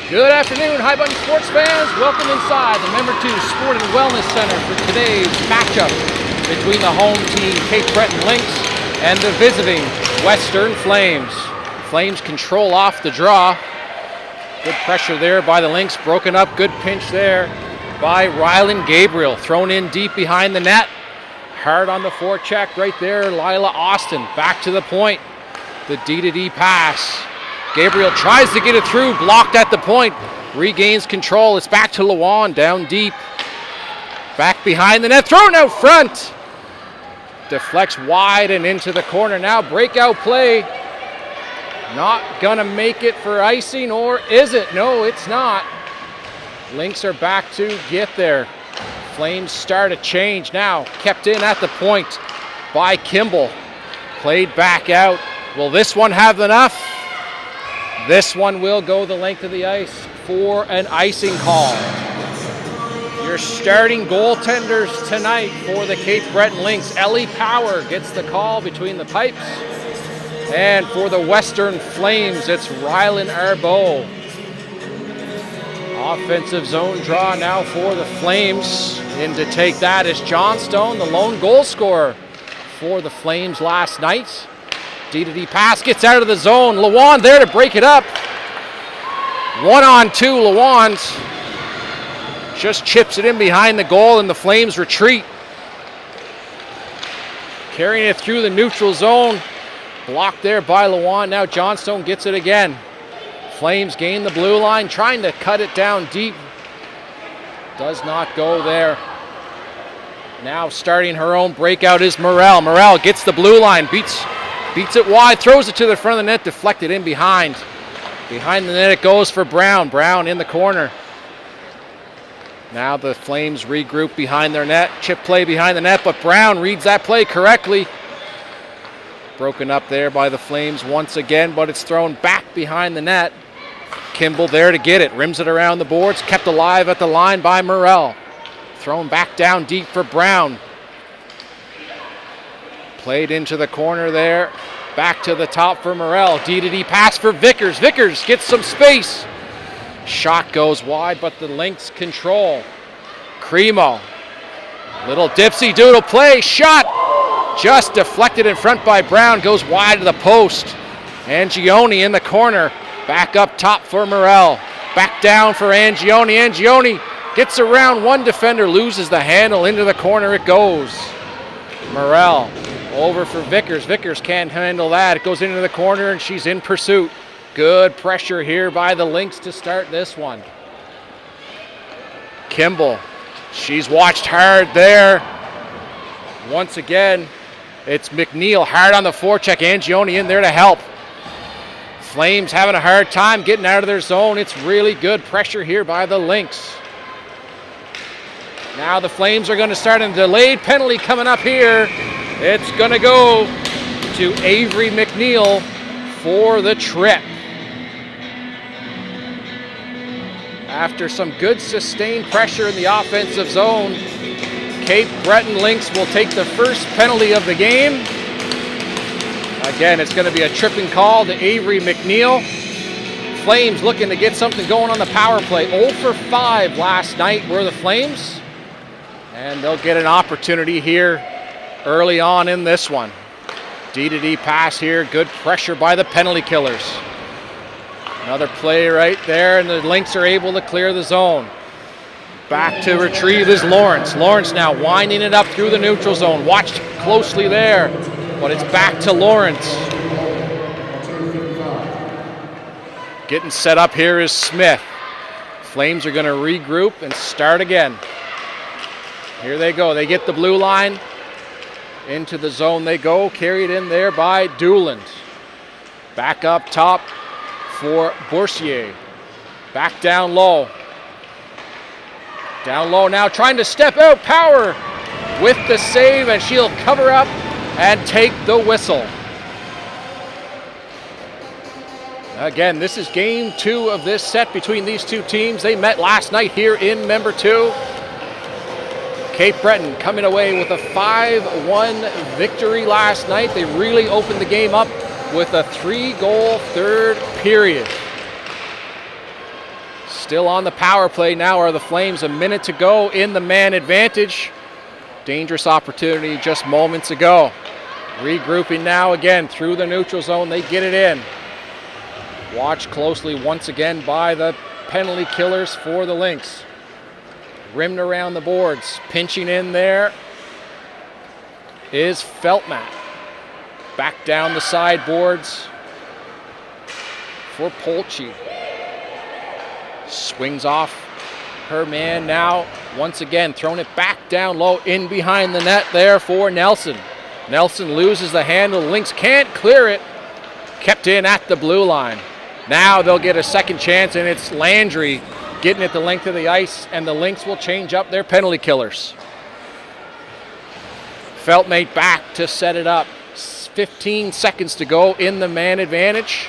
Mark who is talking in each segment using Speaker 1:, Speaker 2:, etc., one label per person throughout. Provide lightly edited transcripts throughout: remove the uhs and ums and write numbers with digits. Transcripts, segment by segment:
Speaker 1: Good afternoon, High Button sports fans. Welcome inside the Member 2 Sport and Wellness Center for today's matchup between the home team Cape Breton Lynx and the visiting Western Flames. Flames control off the draw. Good pressure there by the Lynx, broken up. Good pinch there by Rylan Gabriel, thrown in deep behind the net. Hard on the forecheck right there, Lila Austin back to the point. The D-to-D pass. Gabriel tries to get it through, blocked at the point, regains control. It's back to Lewan, down deep. Back behind the net, thrown out front. Deflects wide and into the corner. Now breakout play. Not gonna make it for icing, or is it? No, it's not. Lynx are back to get there. Flames start a change now. Kept in at the point by Kimball. Played back out. Will this one have enough? This one will go the length of the ice for an icing call. Your starting goaltenders tonight for the Cape Breton Lynx. Ellie Power gets the call between the pipes. And for the Western Flames, it's Rylan Arbeau. Offensive zone draw now for the Flames. In to take that is Johnstone, the lone goal scorer for the Flames last night. D-to-D pass gets out of the zone. Lewan there to break it up. 1-on-2, Lewan just chips it in behind the goal and the Flames retreat. Carrying it through the neutral zone. Blocked there by Lewan. Now Johnstone gets it again. Flames gain the blue line, trying to cut it down deep. Does not go there. Now starting her own breakout is Morel. Morel gets the blue line, beats it wide, throws it to the front of the net, deflected in behind. Behind the net it goes for Brown. Brown in the corner. Now the Flames regroup behind their net. Chip play behind the net, but Brown reads that play correctly. Broken up there by the Flames once again, but it's thrown back behind the net. Kimball there to get it. Rims it around the boards. Kept alive at the line by Morel. Thrown back down deep for Brown. Played into the corner there. Back to the top for Morel. D-to-D pass for Vickers. Vickers gets some space. Shot goes wide, but the Lynx control. Cremo. Little dipsy doodle play. Shot. Just deflected in front by Brown. Goes wide to the post. Angioni in the corner. Back up top for Morel. Back down for Angioni. Angioni gets around one defender. Loses the handle. Into the corner it goes. Morel. Over for Vickers. Vickers can't handle that. It goes into the corner and she's in pursuit. Good pressure here by the Lynx to start this one. Kimball. She's watched hard there. Once again, it's McNeil hard on the forecheck. Angioni in there to help. Flames having a hard time getting out of their zone. It's really good pressure here by the Lynx. Now the Flames are going to start a delayed penalty coming up here. It's going to go to Avery McNeil for the trip. After some good sustained pressure in the offensive zone, Cape Breton Lynx will take the first penalty of the game. Again, it's going to be a tripping call to Avery McNeil. Flames looking to get something going on the power play. 0 for 5 last night were the Flames. And they'll get an opportunity here early on in this one. D-to-D pass here. Good pressure by the penalty killers. Another play right there, and the Lynx are able to clear the zone. Back to retrieve is Lawrence. Lawrence now winding it up through the neutral zone. Watched closely there, but it's back to Lawrence. Getting set up here is Smith. Flames are going to regroup and start again. Here they go. They get the blue line. Into the zone they go. Carried in there by Dooland. Back up top for Boursier. Back down low. Down low now, trying to step out. Power with the save, and she'll cover up and take the whistle. Again, this is game 2 of this set between these two teams. They met last night here in Member 2. Cape Breton coming away with a 5-1 victory last night. They really opened the game up with a 3-goal third period. Still on the power play now are the Flames. A minute to go in the man advantage. Dangerous opportunity just moments ago. Regrouping now again through the neutral zone. They get it in. Watched closely once again by the penalty killers for the Lynx. Rimmed around the boards. Pinching in there is Feltman. Back down the sideboards for Polchi. Swings off her man now. Once again, throwing it back down low in behind the net there for Nelson. Nelson loses the handle. Lynx can't clear it. Kept in at the blue line. Now they'll get a second chance, and it's Landry getting it the length of the ice, and the Lynx will change up their penalty killers. Feltmate back to set it up. 15 seconds to go in the man advantage.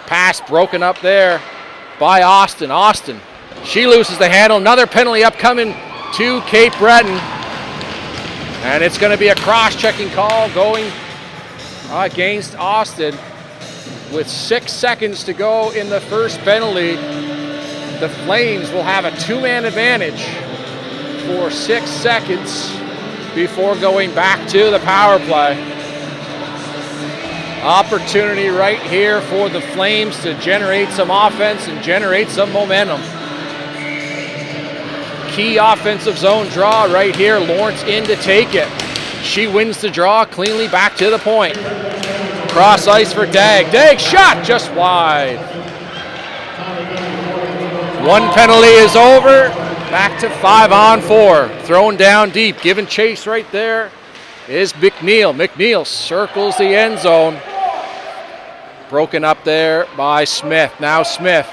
Speaker 1: Pass broken up there by Austin. Austin, she loses the handle. Another penalty upcoming to Cape Breton. And it's going to be a cross-checking call going against Austin. With 6 seconds to go in the first penalty, the Flames will have a two-man advantage for 6 seconds before going back to the power play. Opportunity right here for the Flames to generate some offense and generate some momentum. Key offensive zone draw right here. Lawrence in to take it. She wins the draw cleanly back to the point. Cross ice for Dag. Dag shot just wide. One penalty is over. Back to 5-on-4. Thrown down deep. Given chase right there is McNeil. McNeil circles the end zone. Broken up there by Smith. Now Smith.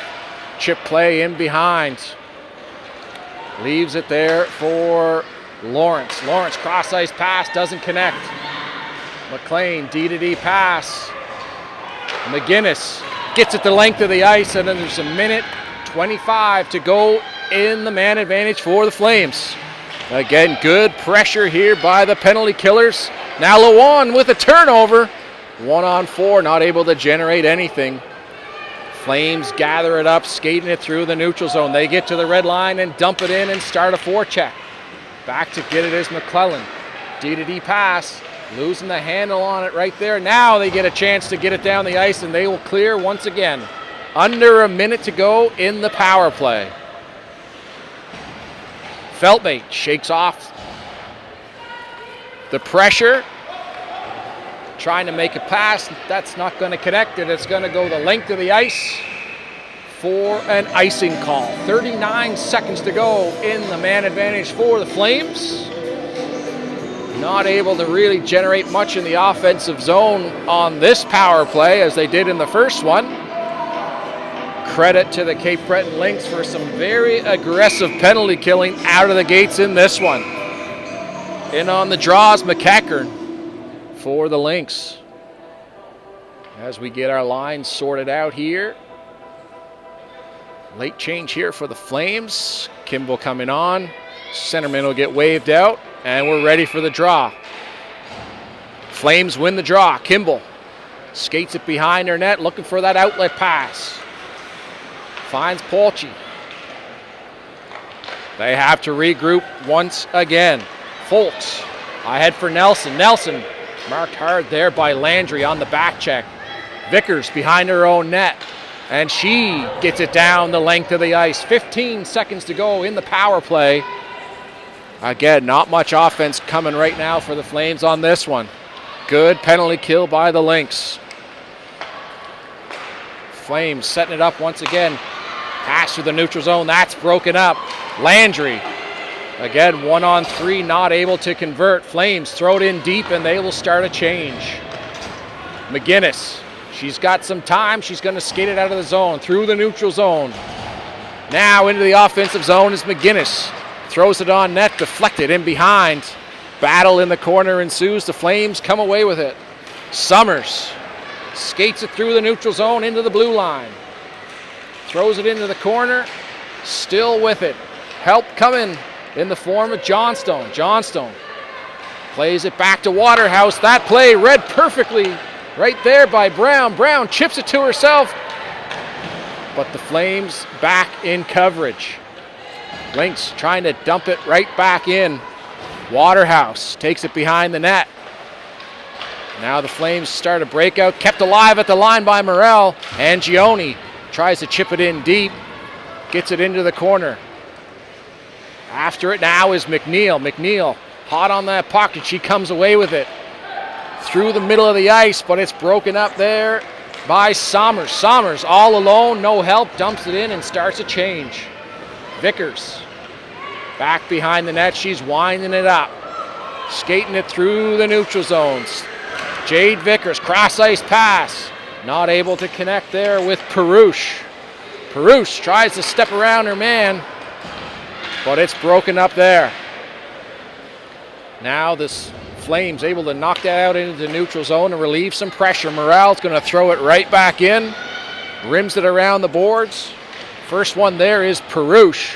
Speaker 1: Chip play in behind. Leaves it there for Lawrence. Lawrence cross ice pass doesn't connect. McLean D-to-D pass. McGinnis gets it the length of the ice, and then there's a minute 25 to go in the man advantage for the Flames. Again, good pressure here by the penalty killers. Now Lewan with a turnover. 1-on-4, not able to generate anything. Flames gather it up, skating it through the neutral zone. They get to the red line and dump it in and start a forecheck. Back to get it is McClellan. D-to-D pass. Losing the handle on it right there. Now they get a chance to get it down the ice, and they will clear once again. Under a minute to go in the power play. Feltmate shakes off the pressure. Trying to make a pass. That's not going to connect it. It's going to go the length of the ice for an icing call. 39 seconds to go in the man advantage for the Flames. Not able to really generate much in the offensive zone on this power play as they did in the first one. Credit to the Cape Breton Lynx for some very aggressive penalty killing out of the gates in this one. In on the draws, McEachern for the Lynx. As we get our lines sorted out here. Late change here for the Flames. Kimball coming on. Centerman will get waved out. And we're ready for the draw. Flames win the draw. Kimball skates it behind their net, looking for that outlet pass. Finds Polchi. They have to regroup once again. Foltz ahead for Nelson. Nelson marked hard there by Landry on the back check. Vickers behind her own net. And she gets it down the length of the ice. 15 seconds to go in the power play. Again, not much offense coming right now for the Flames on this one. Good penalty kill by the Lynx. Flames setting it up once again. Pass through the neutral zone. That's broken up. Landry. Again, 1-on-3, not able to convert. Flames throw it in deep, and they will start a change. McGinnis. She's got some time. She's going to skate it out of the zone, through the neutral zone. Now into the offensive zone is McGinnis. Throws it on net, deflected in behind. Battle in the corner ensues. The Flames come away with it. Summers skates it through the neutral zone into the blue line. Throws it into the corner. Still with it. Help coming in the form of Johnstone. Johnstone plays it back to Waterhouse. That play read perfectly right there by Brown. Brown chips it to herself. but the Flames back in coverage. Lynx trying to dump it right back in. Waterhouse takes it behind the net. Now the Flames start a breakout, kept alive at the line by Morel. Angioni tries to chip it in deep, gets it into the corner. After it now is McNeil. McNeil hot on that puck, and she comes away with it through the middle of the ice, but it's broken up there by Sommers. Sommers all alone, no help, dumps it in and starts a change. Vickers back behind the net. She's winding it up, skating it through the neutral zones. Jade Vickers, cross ice pass, not able to connect there with Perouche. Perouche tries to step around her man, but it's broken up there. Now this Flames able to knock that out into the neutral zone and relieve some pressure. Morale's going to throw it right back in, rims it around the boards. First one there is Perouche,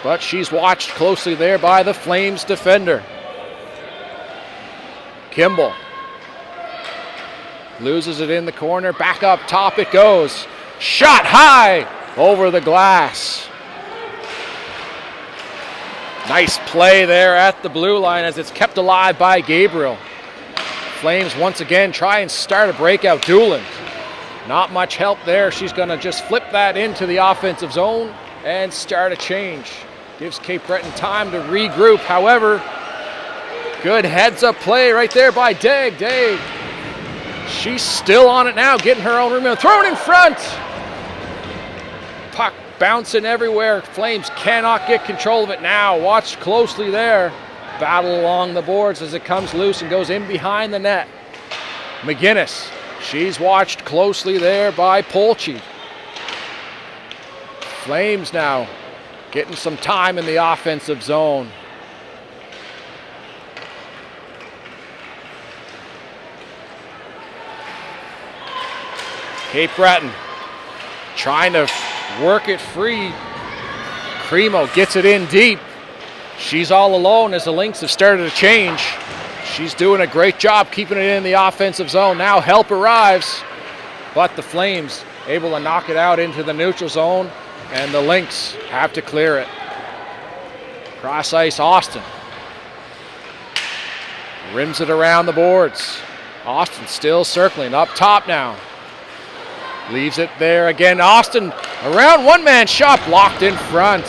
Speaker 1: but she's watched closely there by the Flames defender. Kimball loses it in the corner, back up top it goes. Shot high over the glass. Nice play there at the blue line as it's kept alive by Gabriel. Flames once again try and start a breakout. Doolan, not much help there. She's going to just flip that into the offensive zone and start a change. Gives Cape Breton time to regroup. However, good heads-up play right there by Dag. Dag, she's still on it now, getting her own rebound. Thrown in front. Puck bouncing everywhere. Flames cannot get control of it now. Watch closely there. Battle along the boards as it comes loose and goes in behind the net. McGinnis, she's watched closely there by Polchi. Flames now getting some time in the offensive zone. Cape Breton trying to work it free. Cremo gets it in deep. She's all alone as the Lynx have started to change. She's doing a great job keeping it in the offensive zone. Now help arrives, but the Flames able to knock it out into the neutral zone, and the Lynx have to clear it. Cross ice, Austin rims it around the boards. Austin still circling up top now. Leaves it there again. Austin around one-man shot, blocked in front.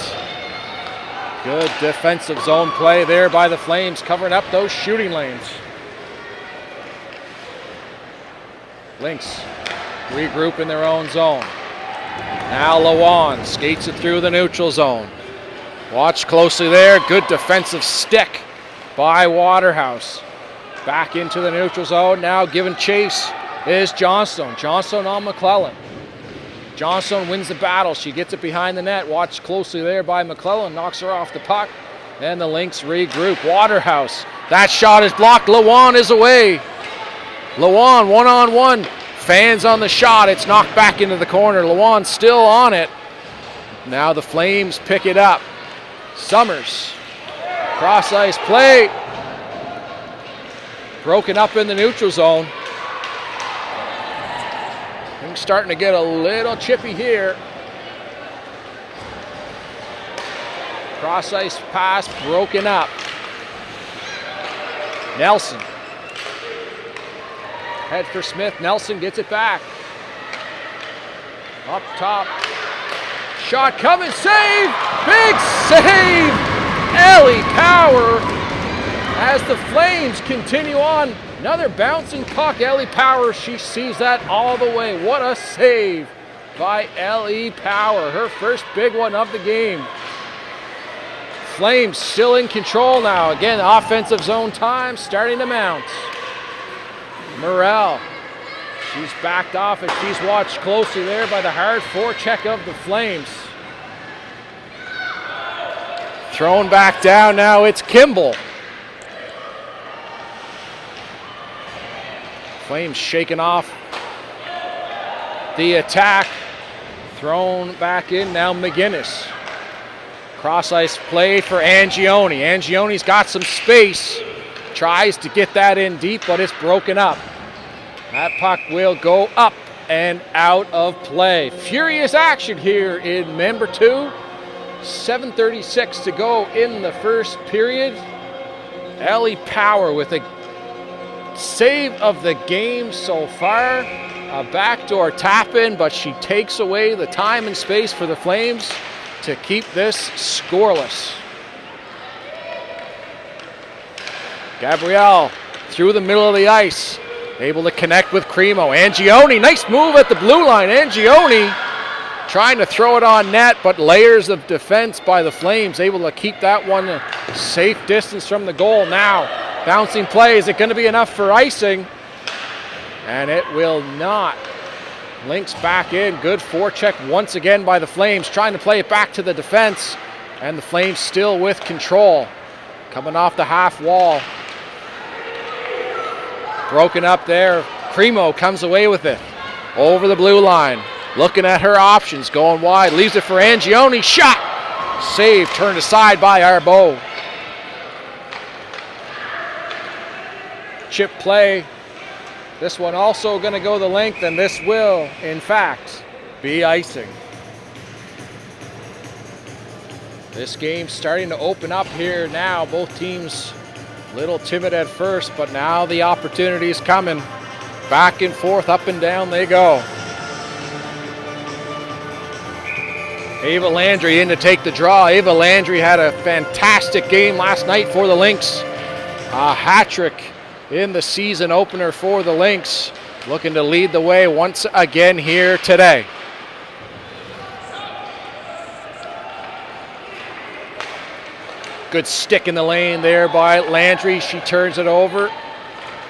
Speaker 1: Good defensive zone play there by the Flames, covering up those shooting lanes. Lynx regroup in their own zone. Now Lawan skates it through the neutral zone. Watch closely there. Good defensive stick by Waterhouse. Back into the neutral zone. Now giving chase is Johnstone. Johnstone on McClellan. Johnstone wins the battle. She gets it behind the net. Watch closely there by McClellan. Knocks her off the puck. And the Lynx regroup. Waterhouse. That shot is blocked. Lawan is away. Lawan one-on-one. Fans on the shot. It's knocked back into the corner. Lawan still on it. Now the Flames pick it up. Summers. Cross ice play. Broken up in the neutral zone. Things starting to get a little chippy here. Cross ice pass broken up. Nelson. Head for Smith. Nelson gets it back. Up top. Shot coming. Save! Big save! Ellie Power as the Flames continue on. Another bouncing puck. Ellie Power, she sees that all the way. What a save by Ellie Power. Her first big one of the game. Flames still in control now. Again, offensive zone time starting to mount. Morel, she's backed off as she's watched closely there by the hard forecheck of the Flames. Thrown back down now, it's Kimball. Flames shaking off the attack. Thrown back in now, McGinnis. Cross ice play for Angioni. Angioni's got some space. Tries to get that in deep, but it's broken up. That puck will go up and out of play. Furious action here in member 2. 7:36 to go in the first period. Ellie Power with a save of the game so far. A backdoor tap in, but she takes away the time and space for the Flames to keep this scoreless. Gabrielle through the middle of the ice, able to connect with Cremo. Angioni, nice move at the blue line. Angioni trying to throw it on net, but layers of defense by the Flames, able to keep that one a safe distance from the goal. Now, bouncing play, is it going to be enough for icing? And it will not. Lynx back in, good forecheck once again by the Flames, trying to play it back to the defense, and the Flames still with control. Coming off the half wall. Broken up there. Cremo comes away with it. Over the blue line. Looking at her options. Going wide. Leaves it for Angioni. Shot! Save. Turned aside by Arbeau. Chip play. This one also going to go the length, and this will, in fact, be icing. This game's starting to open up here now. Both teams a little timid at first, but now the opportunity's coming. Back and forth, up and down they go. Ava Landry in to take the draw. Ava Landry had a fantastic game last night for the Lynx. A hat trick in the season opener for the Lynx. Looking to lead the way once again here today. Good stick in the lane there by Landry. She turns it over.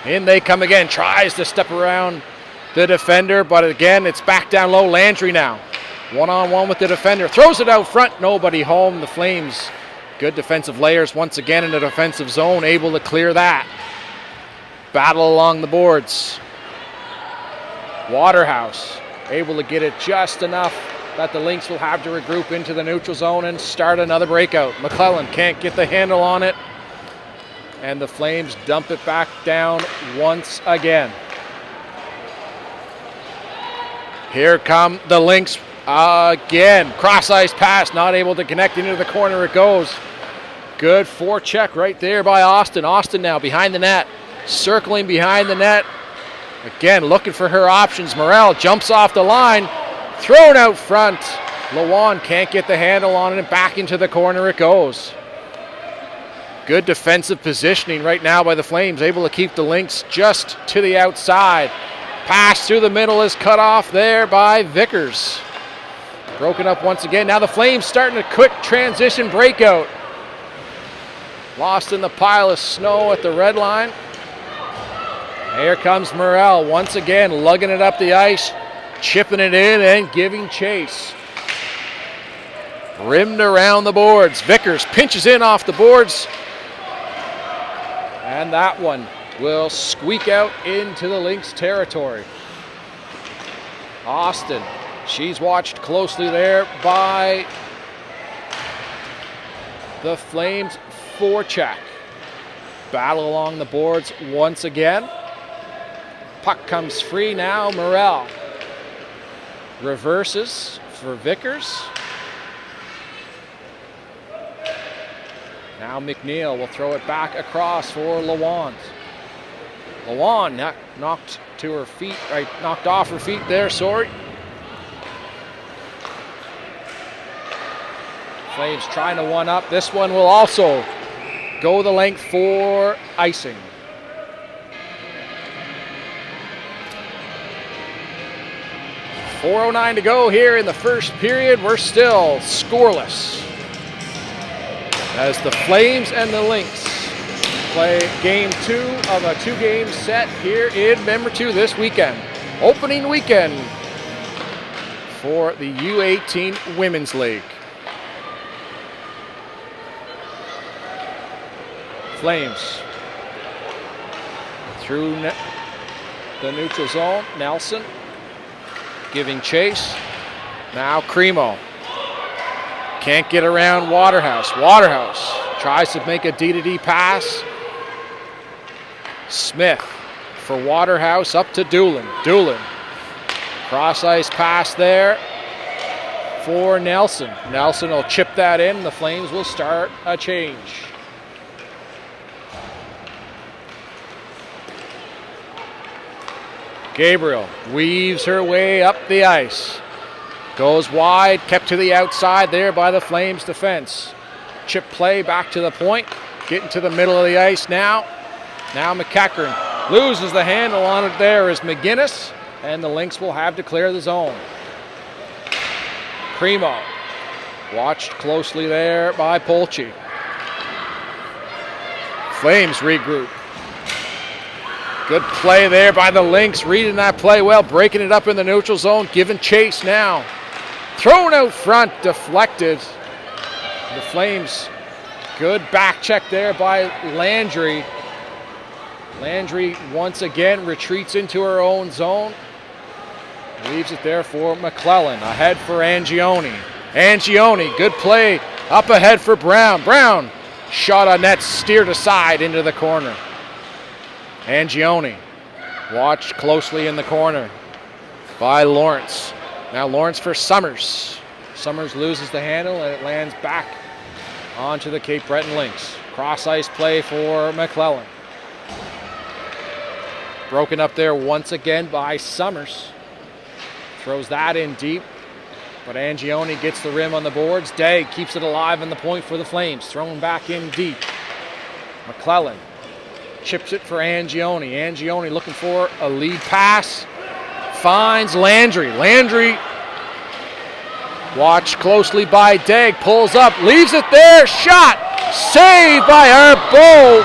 Speaker 1: In they come again. Tries to step around the defender, but again, it's back down low. Landry now. One-on-one with the defender. Throws it out front. Nobody home. The Flames, good defensive layers once again in the defensive zone. Able to clear that. Battle along the boards. Waterhouse able to get it just enough that the Lynx will have to regroup into the neutral zone and start another breakout. McClellan can't get the handle on it, and the Flames dump it back down once again. Here come the Lynx again. Cross-ice pass, not able to connect. Into the corner it goes. Good forecheck right there by Austin. Austin now behind the net, circling behind the net. Again, looking for her options. Morel jumps off the line. Thrown out front. Lawan can't get the handle on it, and back into the corner it goes. Good defensive positioning right now by the Flames, able to keep the Lynx just to the outside. Pass through the middle is cut off there by Vickers. Broken up once again. Now the Flames starting a quick transition breakout. Lost in the pile of snow at the red line. Here comes Morel once again, lugging it up the ice, chipping it in and giving chase. Rimmed around the boards. Vickers pinches in off the boards. And that one will squeak out into the Lynx territory. Austin, she's watched closely there by the Flames forecheck. Battle along the boards once again. Puck comes free now. Morel reverses for Vickers. Now McNeil will throw it back across for Lawan. Lawan knocked to her feet, knocked off her feet there, sorry. Flames trying to one up. This one will also go the length for icing. .409 to go here in the first period. We're still scoreless as the Flames and the Lynx play game 2 of a 2-game set here in member 2 this weekend. Opening weekend for the U18 Women's League. Flames through the neutral zone. Nelson giving chase. Now Cremo. Can't get around Waterhouse. Waterhouse tries to make a D-to-D pass. Smith for Waterhouse up to Doolin. Doolin Cross ice pass there for Nelson. Nelson will chip that in. The Flames will start a change. Gabriel weaves her way up the ice. Goes wide, kept to the outside there by the Flames defense. Chip play back to the point. Getting to the middle of the ice now. Now McEachern loses the handle on it there as McGinnis, and the Lynx will have to clear the zone. Primo watched closely there by Polchi. Flames regroup. Good play there by the Lynx, reading that play well, breaking it up in the neutral zone, giving chase now. Thrown out front, deflected. The Flames, good back check there by Landry. Landry once again retreats into her own zone. Leaves it there for McClellan. Ahead for Angioni. Angioni, good play up ahead for Brown. Brown, shot on net, steered aside into the corner. Angioni, watched closely in the corner by Lawrence. Now Lawrence for Summers. Summers loses the handle and it lands back onto the Cape Breton Lynx. Cross ice play for McClellan. Broken up there once again by Summers. Throws that in deep, but Angioni gets the rim on the boards. Day keeps it alive in the point for the Flames. Thrown back in deep. McClellan chips it for Angioni. Angioni looking for a lead pass. Finds Landry. Landry watched closely by Degg. Pulls up, leaves it there. Shot! Saved by Arbeau.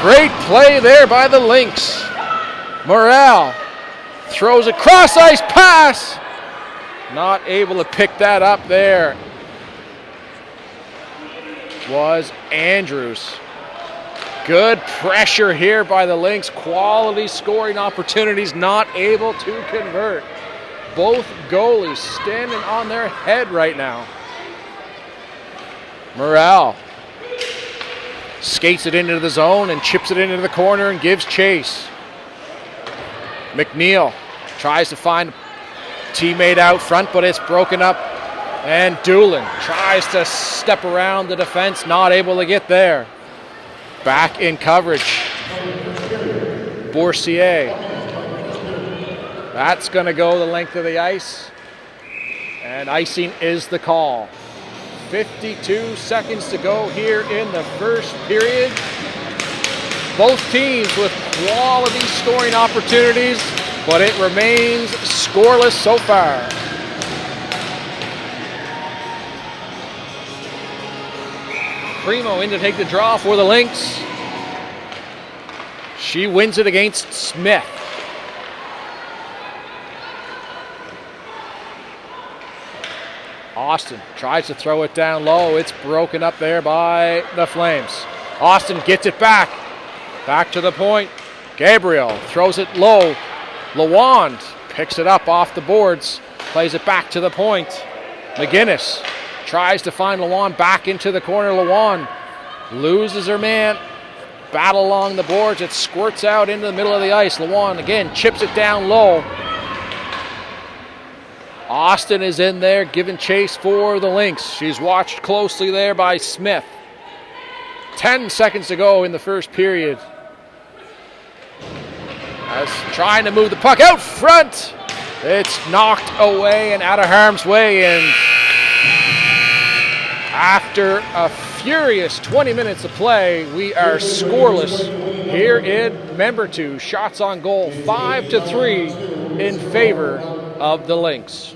Speaker 1: Great play there by the Lynx. Morrell throws a cross ice pass. Not able to pick that up there was Andrews. Good pressure here by the Lynx. Quality scoring opportunities, not able to convert. Both goalies standing on their head right now. Morrell skates it into the zone and chips it into the corner and gives chase. McNeil tries to find a teammate out front, but it's broken up. And Doolin tries to step around the defense, not able to get there. Back in coverage. Boursier. That's going to go the length of the ice. And icing is the call. 52 seconds to go here in the first period. Both teams with quality scoring opportunities, but it remains scoreless so far. Primo in to take the draw for the Lynx. She wins it against Smith. Austin tries to throw it down low. It's broken up there by the Flames. Austin gets it back. Back to the point. Gabriel throws it low. Lawand picks it up off the boards. Plays it back to the point. McGinnis tries to find Lawand back into the corner. Lawand loses her man. Battle along the boards. It squirts out into the middle of the ice. Lawand again chips it down low. Austin is in there giving chase for the Lynx. She's watched closely there by Smith. 10 seconds to go in the first period. As trying to move the puck out front. It's knocked away and out of harm's way. And after a furious 20 minutes of play, we are scoreless here in Member 2. Shots on goal 5-3 in favor of the Lynx.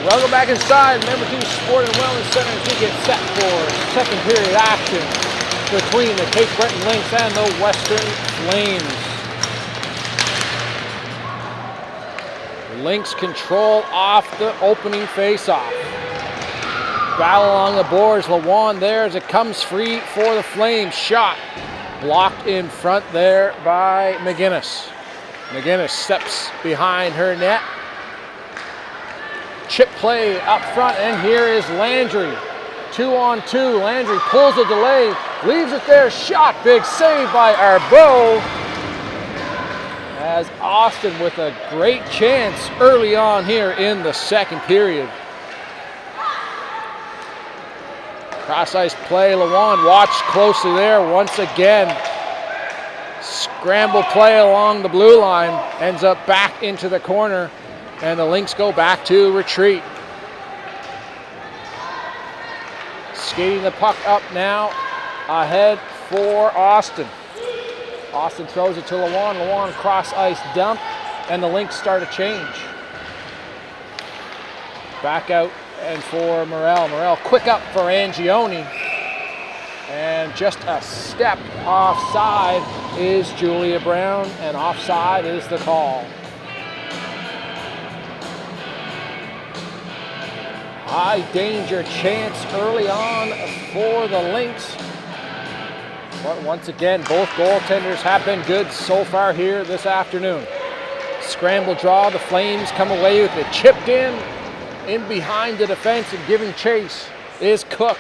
Speaker 1: Welcome back inside Member 2 Sport and Wellness Center as we get set for second period action between the Cape Breton Lynx and the Western Flames. Lynx control off the opening face-off. Battle along the boards. Lawan there as it comes free for the Flames. Shot blocked in front there by McGinnis. McGinnis steps behind her net. Chip play up front, and here is Landry. 2-on-2. Landry pulls the delay, leaves it there. Shot, big save by Arbeau. As Austin with a great chance early on here in the second period. Cross ice play, Lawan watched closely there once again. Scramble play along the blue line, ends up back into the corner, and the Lynx go back to retreat. Skating the puck up now, ahead for Austin. Austin throws it to Lawan. Lawan cross ice dump, and the Lynx start a change. Back out and for Morel. Morel quick up for Angioni. And just a step offside is Julia Brown, and offside is the call. High danger chance early on for the Lynx. But once again, both goaltenders have been good so far here this afternoon. Scramble draw, the Flames come away with it. Chipped in behind the defense and giving chase is Cook.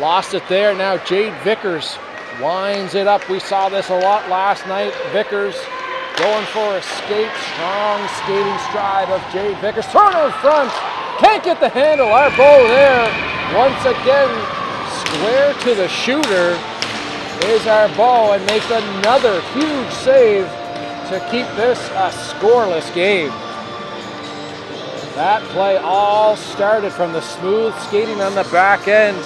Speaker 1: Lost it there, now Jade Vickers winds it up. We saw this a lot last night. Vickers going for a skate, strong skating stride of Jade Vickers. Turn in front, can't get the handle. Arbeau there, once again, square to the shooter is Arbeau and makes another huge save to keep this a scoreless game. That play all started from the smooth skating on the back end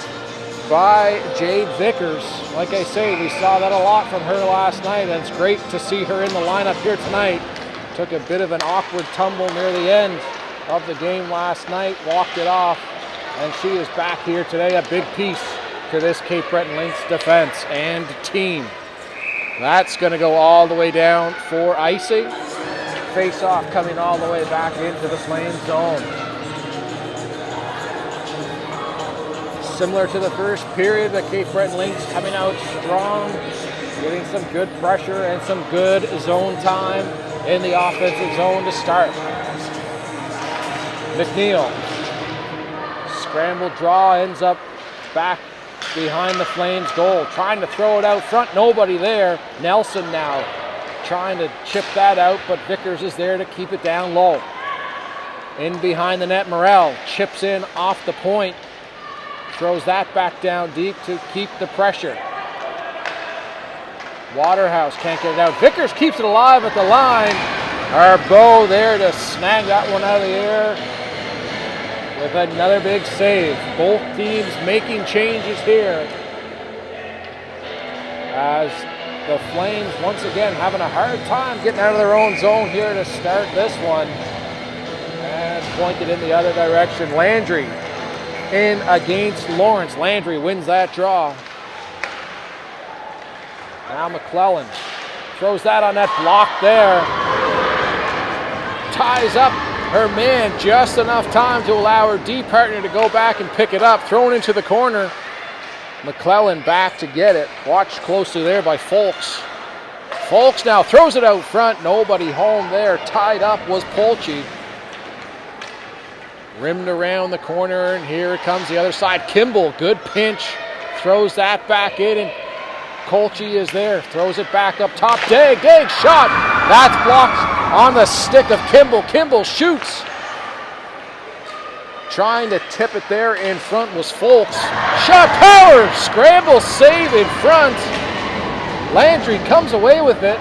Speaker 1: by Jade Vickers. Like I say, we saw that a lot from her last night, and it's great to see her in the lineup here tonight. Took a bit of an awkward tumble near the end of the game last night, walked it off, and she is back here today, a big piece to this Cape Breton Lynx defense and team. That's going to go all the way down for icing. Face-off coming all the way back into the Flames zone. Similar to the first period, the Cape Breton Lynx coming out strong, getting some good pressure and some good zone time in the offensive zone to start. McNeil, scramble draw, ends up back behind the Flames goal, trying to throw it out front, nobody there. Nelson now trying to chip that out, but Vickers is there to keep it down low. In behind the net, Morel chips in off the point, throws that back down deep to keep the pressure. Waterhouse can't get it out. Vickers keeps it alive at the line. Arbeau there to snag that one out of the air with another big save. Both teams making changes here as the Flames once again having a hard time getting out of their own zone here to start this one. And pointed in the other direction. Landry in against Lawrence. Landry wins that draw. Now McClellan throws that on that block there. Ties up her man, just enough time to allow her D partner to go back and pick it up. Thrown into the corner. McClellan back to get it. Watched closely there by Folks. Folks now throws it out front. Nobody home there. Tied up was Polchi. Rimmed around the corner, and here it comes the other side. Kimball, good pinch. Throws that back in, and Colchi is there. Throws it back up top. Dag shot. That's blocked on the stick of Kimball. Kimball shoots. Trying to tip it there in front was Folks. Shot power! Scramble save in front. Landry comes away with it.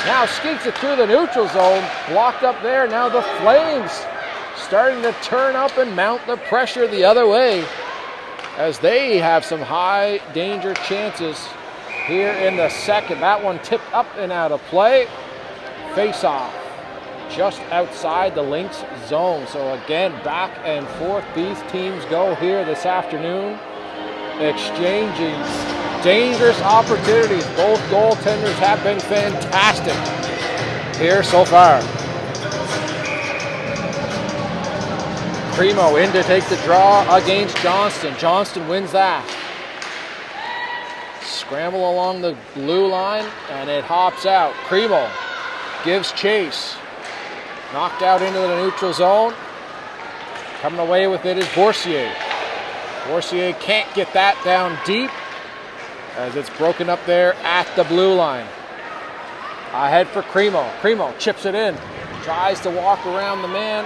Speaker 1: Now skates it through the neutral zone. Blocked up there. Now the Flames starting to turn up and mount the pressure the other way as they have some high danger chances here in the second. That one tipped up and out of play. Face off. just outside the Lynx zone. So again, back and forth these teams go here this afternoon, exchanging dangerous opportunities. Both goaltenders have been fantastic here so far. Primo in to take the draw against Johnston. Johnston wins that. Scramble along the blue line, and it hops out. Primo gives chase. Knocked out into the neutral zone. Coming away with it is Boursier. Boursier can't get that down deep as it's broken up there at the blue line. Ahead for Primo. Primo chips it in. Tries to walk around the man,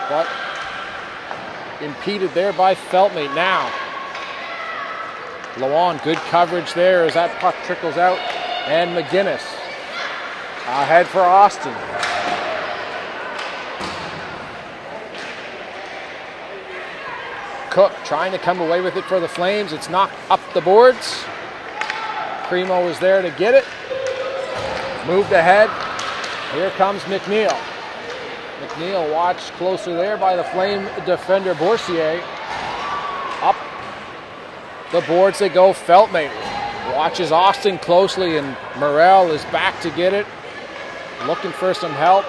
Speaker 1: but impeded there by Feltmate. Now, Lawan, good coverage there as that puck trickles out. And McGinnis ahead for Austin. Cook trying to come away with it for the Flames. It's knocked up the boards. Primo is there to get it. Moved ahead. Here comes McNeil. McNeil watched closer there by the Flame defender Boursier. Up the boards they go. Feltmate watches Austin closely, and Morrell is back to get it. Looking for some help.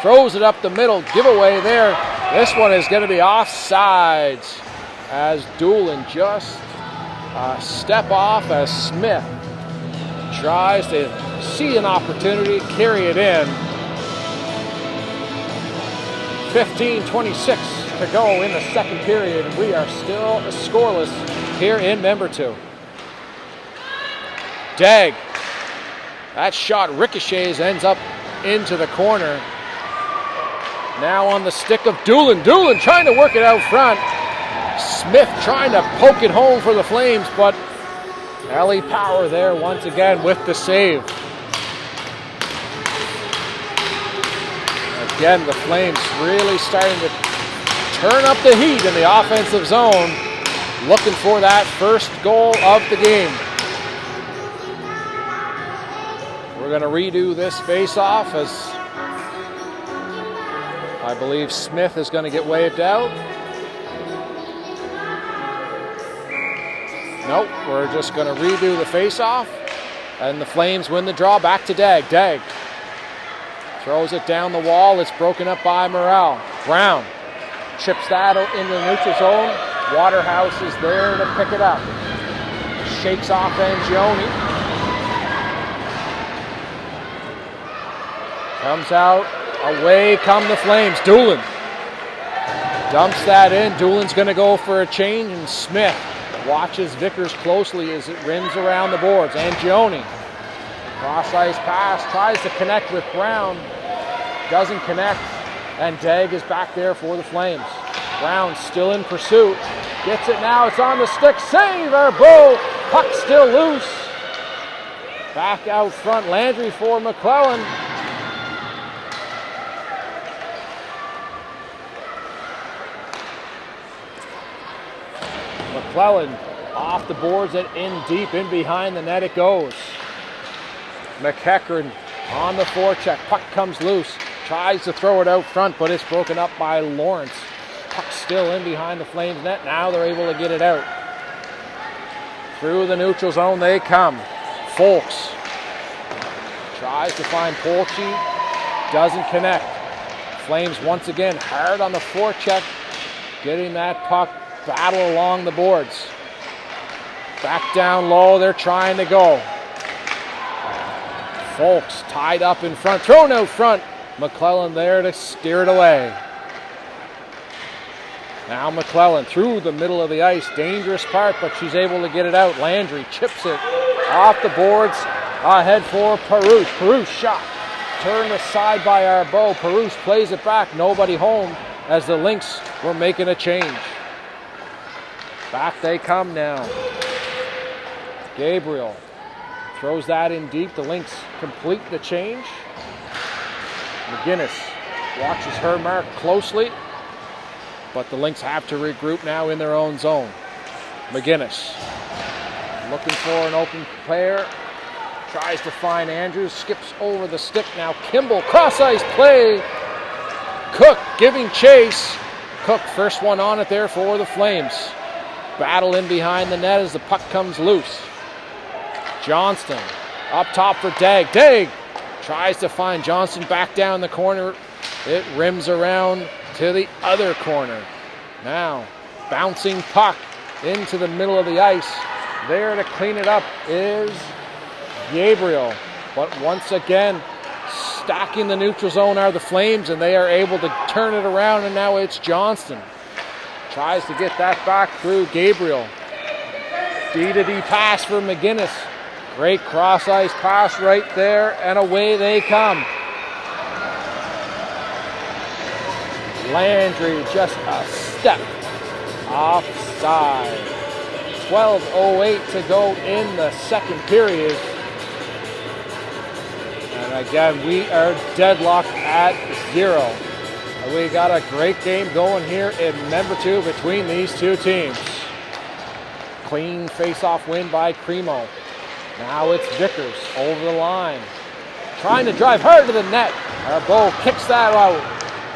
Speaker 1: Throws it up the middle. Giveaway there. This one is going to be offsides as Doolin just step off as Smith tries to see an opportunity, carry it in. 15:26 to go in the second period. We are still scoreless here in Member 2. Dagg. That shot ricochets, ends up into the corner. Now on the stick of Doolin. Doolin trying to work it out front. Smith trying to poke it home for the Flames, but Ellie Power there once again with the save. Again, the Flames really starting to turn up the heat in the offensive zone, looking for that first goal of the game. We're going to redo this face-off as I believe Smith is going to get waved out. Nope, we're just going to redo the face-off, and the Flames win the draw. Back to Dagg. Dagg throws it down the wall. It's broken up by Morrell. Brown chips that into the neutral zone. Waterhouse is there to pick it up. Shakes off Angioni. Comes out. Away come the Flames. Doolin dumps that in. Doolin's going to go for a change, and Smith watches Vickers closely as it rims around the boards. Angioni, cross-ice pass, tries to connect with Brown. Doesn't connect, and Dagg is back there for the Flames. Brown still in pursuit. Gets it now, it's on the stick. Save, Arbeau. Puck still loose. Back out front, Landry for McClellan. McClellan off the boards and in deep, in behind the net it goes. McEachern on the forecheck. Puck comes loose. Tries to throw it out front, but it's broken up by Lawrence. Puck still in behind the Flames net. Now they're able to get it out. Through the neutral zone they come. Folks tries to find Polchi. Doesn't connect. Flames once again hard on the forecheck. Getting that puck. Battle along the boards. Back down low, they're trying to go. Folks tied up in front, thrown out front. McClellan there to steer it away. Now McClellan through the middle of the ice. Dangerous part, but she's able to get it out. Landry chips it off the boards. Ahead for Perouse. Perouse shot. Turned aside by Arbeau. Perouse plays it back. Nobody home as the Lynx were making a change. Back they come now. Gabriel throws that in deep. The Lynx complete the change. McGinnis watches her mark closely, but the Lynx have to regroup now in their own zone. McGinnis looking for an open player. Tries to find Andrews. Skips over the stick. Now Kimball. Cross-ice play Cook giving chase. Cook first one on it there for the Flames. Battle in behind the net as the puck comes loose. Johnston up top for Dagg. Dagg tries to find Johnston back down the corner. It rims around to the other corner. Now, bouncing puck into the middle of the ice. There to clean it up is Gabriel. But once again, stacking the neutral zone are the Flames, and they are able to turn it around, and now it's Johnston. Tries to get that back through Gabriel. D-to-D pass for McGinnis. Great cross-ice pass right there, and away they come. Landry just a step offside. 12:08 to go in the second period. And again, we are deadlocked at 0. And we got a great game going here in member 2 between these two teams. Clean face-off win by Cremo. Now it's Vickers over the line. Trying to drive hard to the net. Arbeau kicks that out.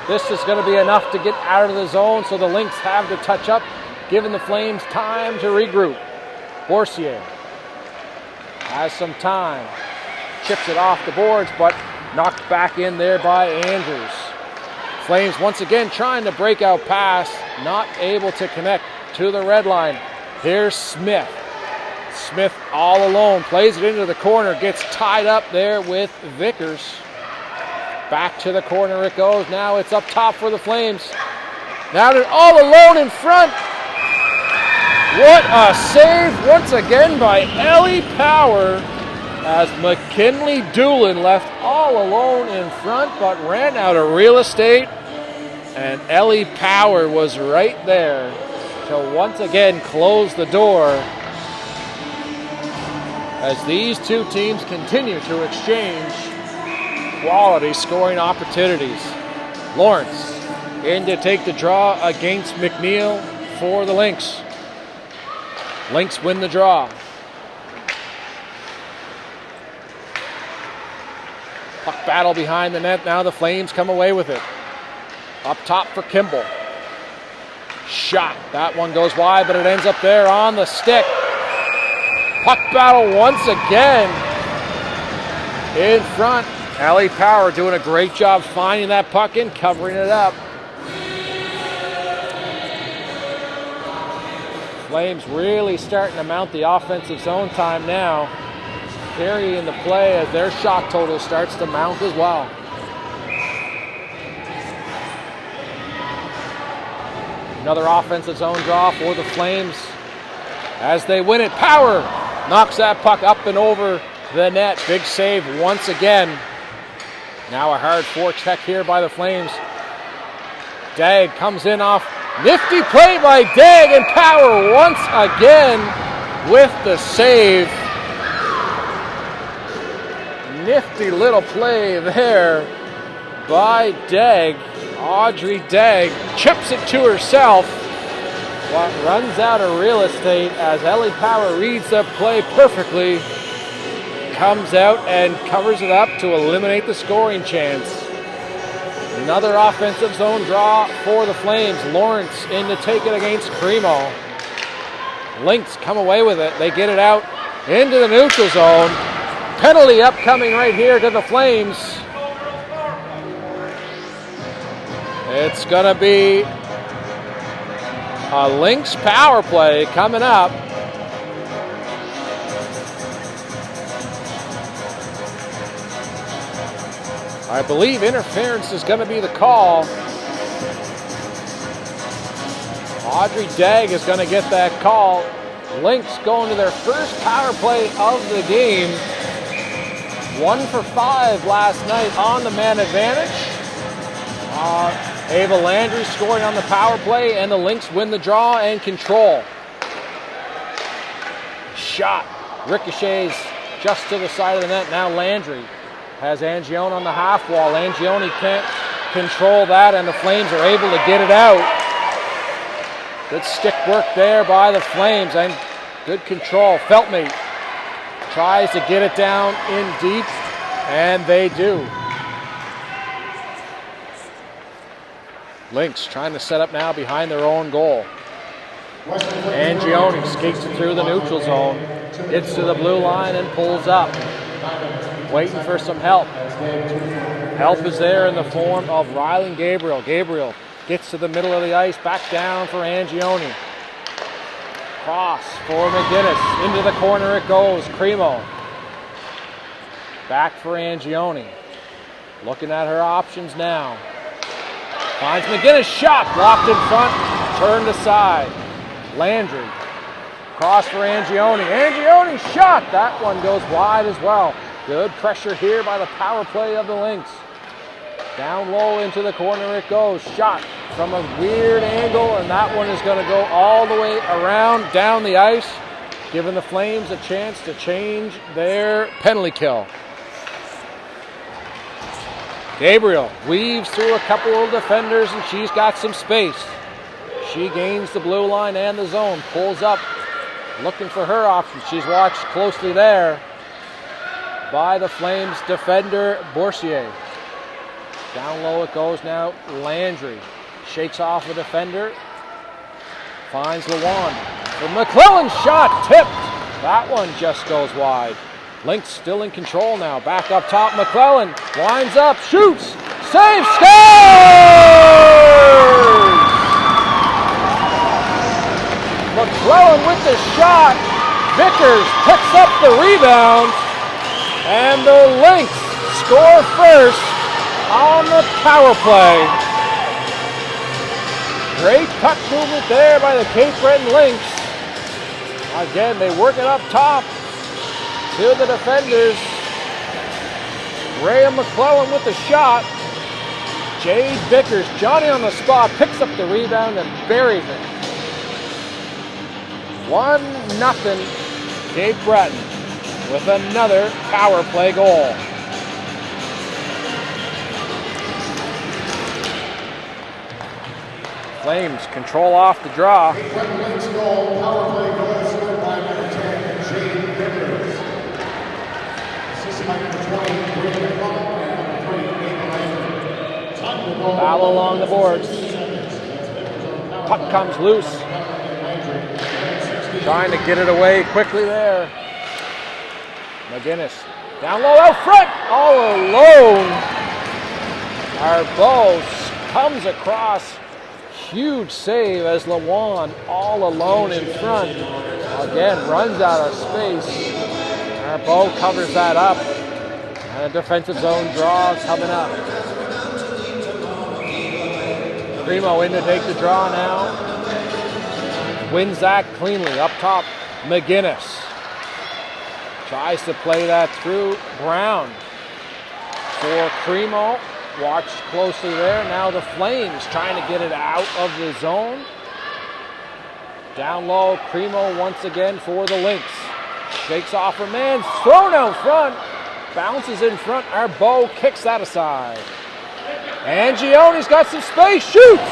Speaker 1: This is going to be enough to get out of the zone, so the Lynx have to touch up, giving the Flames time to regroup. Boursier has some time. Chips it off the boards, but knocked back in there by Andrews. Flames once again trying to break out pass, not able to connect to the red line. Here's Smith. Smith all alone, plays it into the corner, gets tied up there with Vickers. Back to the corner it goes. Now it's up top for the Flames. Now they're all alone in front. What a save once again by Ellie Power, as McKinley Doolin left all alone in front but ran out of real estate, and Ellie Power was right there to once again close the door as these two teams continue to exchange quality scoring opportunities. Lawrence in to take the draw against McNeil for the Lynx. Lynx win the draw. Puck battle behind the net. Now the Flames come away with it. Up top for Kimball. Shot. That one goes wide, but it ends up there on the stick. Puck battle once again in front. Ellie Power doing a great job finding that puck and covering it up. Flames really starting to mount the offensive zone time now. Carrying the play as their shot total starts to mount as well. Another offensive zone draw for the Flames as they win it. Power knocks that puck up and over the net. Big save once again. Now a hard forecheck here by the Flames. Dagg comes in off. Nifty play by Dagg, and Power once again with the save. Nifty little play there by Dagg. Audrey Dagg chips it to herself. Runs out of real estate as Ellie Power reads the play perfectly. Comes out and covers it up to eliminate the scoring chance. Another offensive zone draw for the Flames. Lawrence in to take it against Cremo. Lynx come away with it. They get it out into the neutral zone. Penalty upcoming right here to the Flames. It's going to be a Lynx power play coming up. I believe interference is going to be the call. Audrey Dagg is going to get that call. Lynx going to their first power play of the game. 1 for 5 last night on the man advantage. Ava Landry scoring on the power play, and the Lynx win the draw and control. Shot. Ricochets just to the side of the net. Now Landry has Angione on the half wall. Angione can't control that, and the Flames are able to get it out. Good stick work there by the Flames, and good control. Feltmate tries to get it down in deep, and they do. Lynx trying to set up now behind their own goal. Angione skates it through the neutral zone, gets to the blue line and pulls up, waiting for some help. Help is there in the form of Rylan Gabriel. Gabriel gets to the middle of the ice, back down for Angione. Cross for McGinnis, into the corner it goes, Cremo. Back for Angione, looking at her options now. Finds McGinnis, shot, blocked in front, turned aside. Landry, cross for Angione. Angione, shot, that one goes wide as well. Good pressure here by the power play of the Lynx. Down low into the corner it goes, shot from a weird angle, and that one is going to go all the way around down the ice, giving the Flames a chance to change their penalty kill. Gabriel weaves through a couple of defenders and she's got some space. She gains the blue line and the zone, pulls up, looking for her options. She's watched closely there by the Flames defender Boursier. Down low it goes now, Landry shakes off a defender, finds Lewan. The McClellan shot, tipped. That one just goes wide. Lynx still in control now. Back up top, McClellan winds up, shoots, saves, scores! McClellan with the shot. Vickers picks up the rebound, and the Lynx score first on the power play. Great puck movement there by the Cape Breton Lynx. Again, they work it up top to the defenders. Graham McClellan with the shot. Jade Vickers, Johnny on the spot, picks up the rebound and buries it. 1-0 Cape Breton with another power play goal. Flames control off the draw.
Speaker 2: Cape Breton Lynx goal, power play goal scored by number 10, Jade Vickers. Assisted by number 20, Graham McClellan, and number 3, Nate Landry.
Speaker 1: Foul along the boards. Puck comes loose. Trying to get it away quickly there. McGinnis down low, out front, all alone. Arbeau comes across. Huge save as Lewan all alone in front. Again, runs out of space. Arbeau covers that up. And a defensive zone draw coming up. Primo in to take the draw now. Wins that cleanly. Up top, McGinnis. Tries to play that through. Brown for Primo. Watched closely there. Now the Flames trying to get it out of the zone. Down low, Primo once again for the Lynx. Shakes off her man, thrown out front. Bounces in front. Arbeau kicks that aside. Angione's got some space, shoots!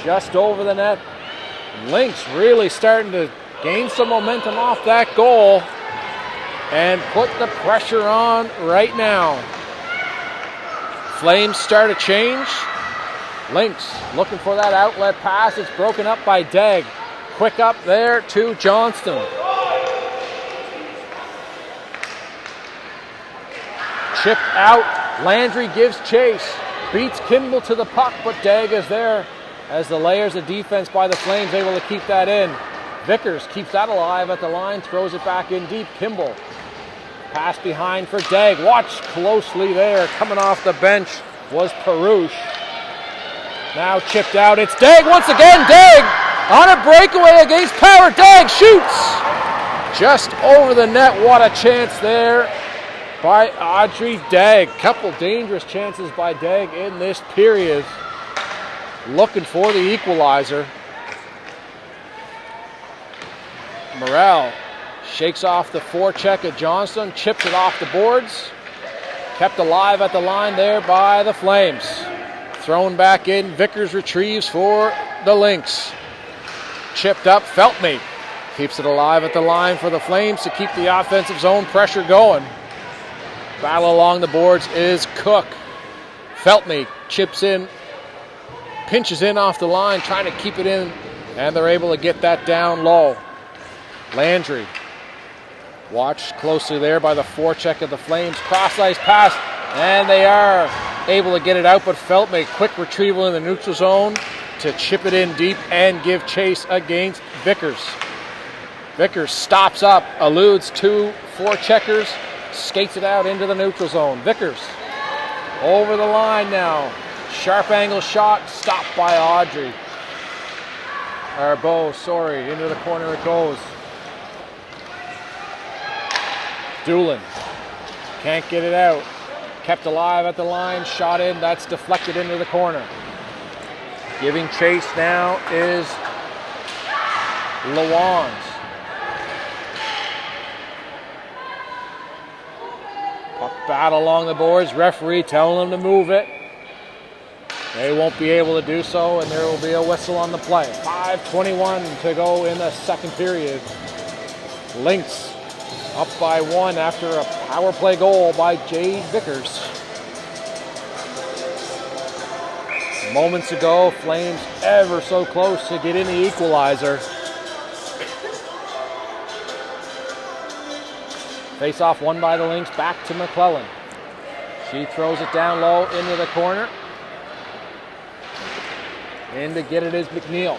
Speaker 1: Just over the net. Lynx really starting to gain some momentum off that goal and put the pressure on right now. Flames start a change. Lynx looking for that outlet pass. It's broken up by Degg. Quick up there to Johnston. Chipped out. Landry gives chase. Beats Kimball to the puck, but Degg is there as the layers of defense by the Flames able to keep that in. Vickers keeps that alive at the line, throws it back in deep. Kimball. Pass behind for Degg. Watch closely there. Coming off the bench was Perouche. Now chipped out. It's Degg once again. Degg on a breakaway against Power. Degg shoots just over the net. What a chance there by Audrey Degg. Couple dangerous chances by Degg in this period. Looking for the equalizer. Morrell shakes off the forecheck at Johnston, chips it off the boards. Kept alive at the line there by the Flames. Thrown back in, Vickers retrieves for the Lynx. Chipped up, Feltney keeps it alive at the line for the Flames to keep the offensive zone pressure going. Battle along the boards is Cook. Feltney chips in pinches in off the line, trying to keep it in, and they're able to get that down low. Landry, watched closely there by the forecheck of the Flames. Cross-ice pass, and they are able to get it out, but Felt made quick retrieval in the neutral zone to chip it in deep and give chase against Vickers. Vickers stops up, eludes two forecheckers, skates it out into the neutral zone. Vickers over the line now. Sharp angle shot, stopped by Audrey. Or Bo, sorry, into the corner it goes. Doolin can't get it out. Kept alive at the line, shot in, that's deflected into the corner. Giving chase now is Lawans. Puck battle along the boards, referee telling them to move it. They won't be able to do so, and there will be a whistle on the play. 5:21 to go in the second period. Lynx up by one after a power play goal by Jade Vickers. Moments ago, Flames ever so close to getting the equalizer. Face-off won by the Lynx, back to McClellan. She throws it down low into the corner. And to get it is McNeil.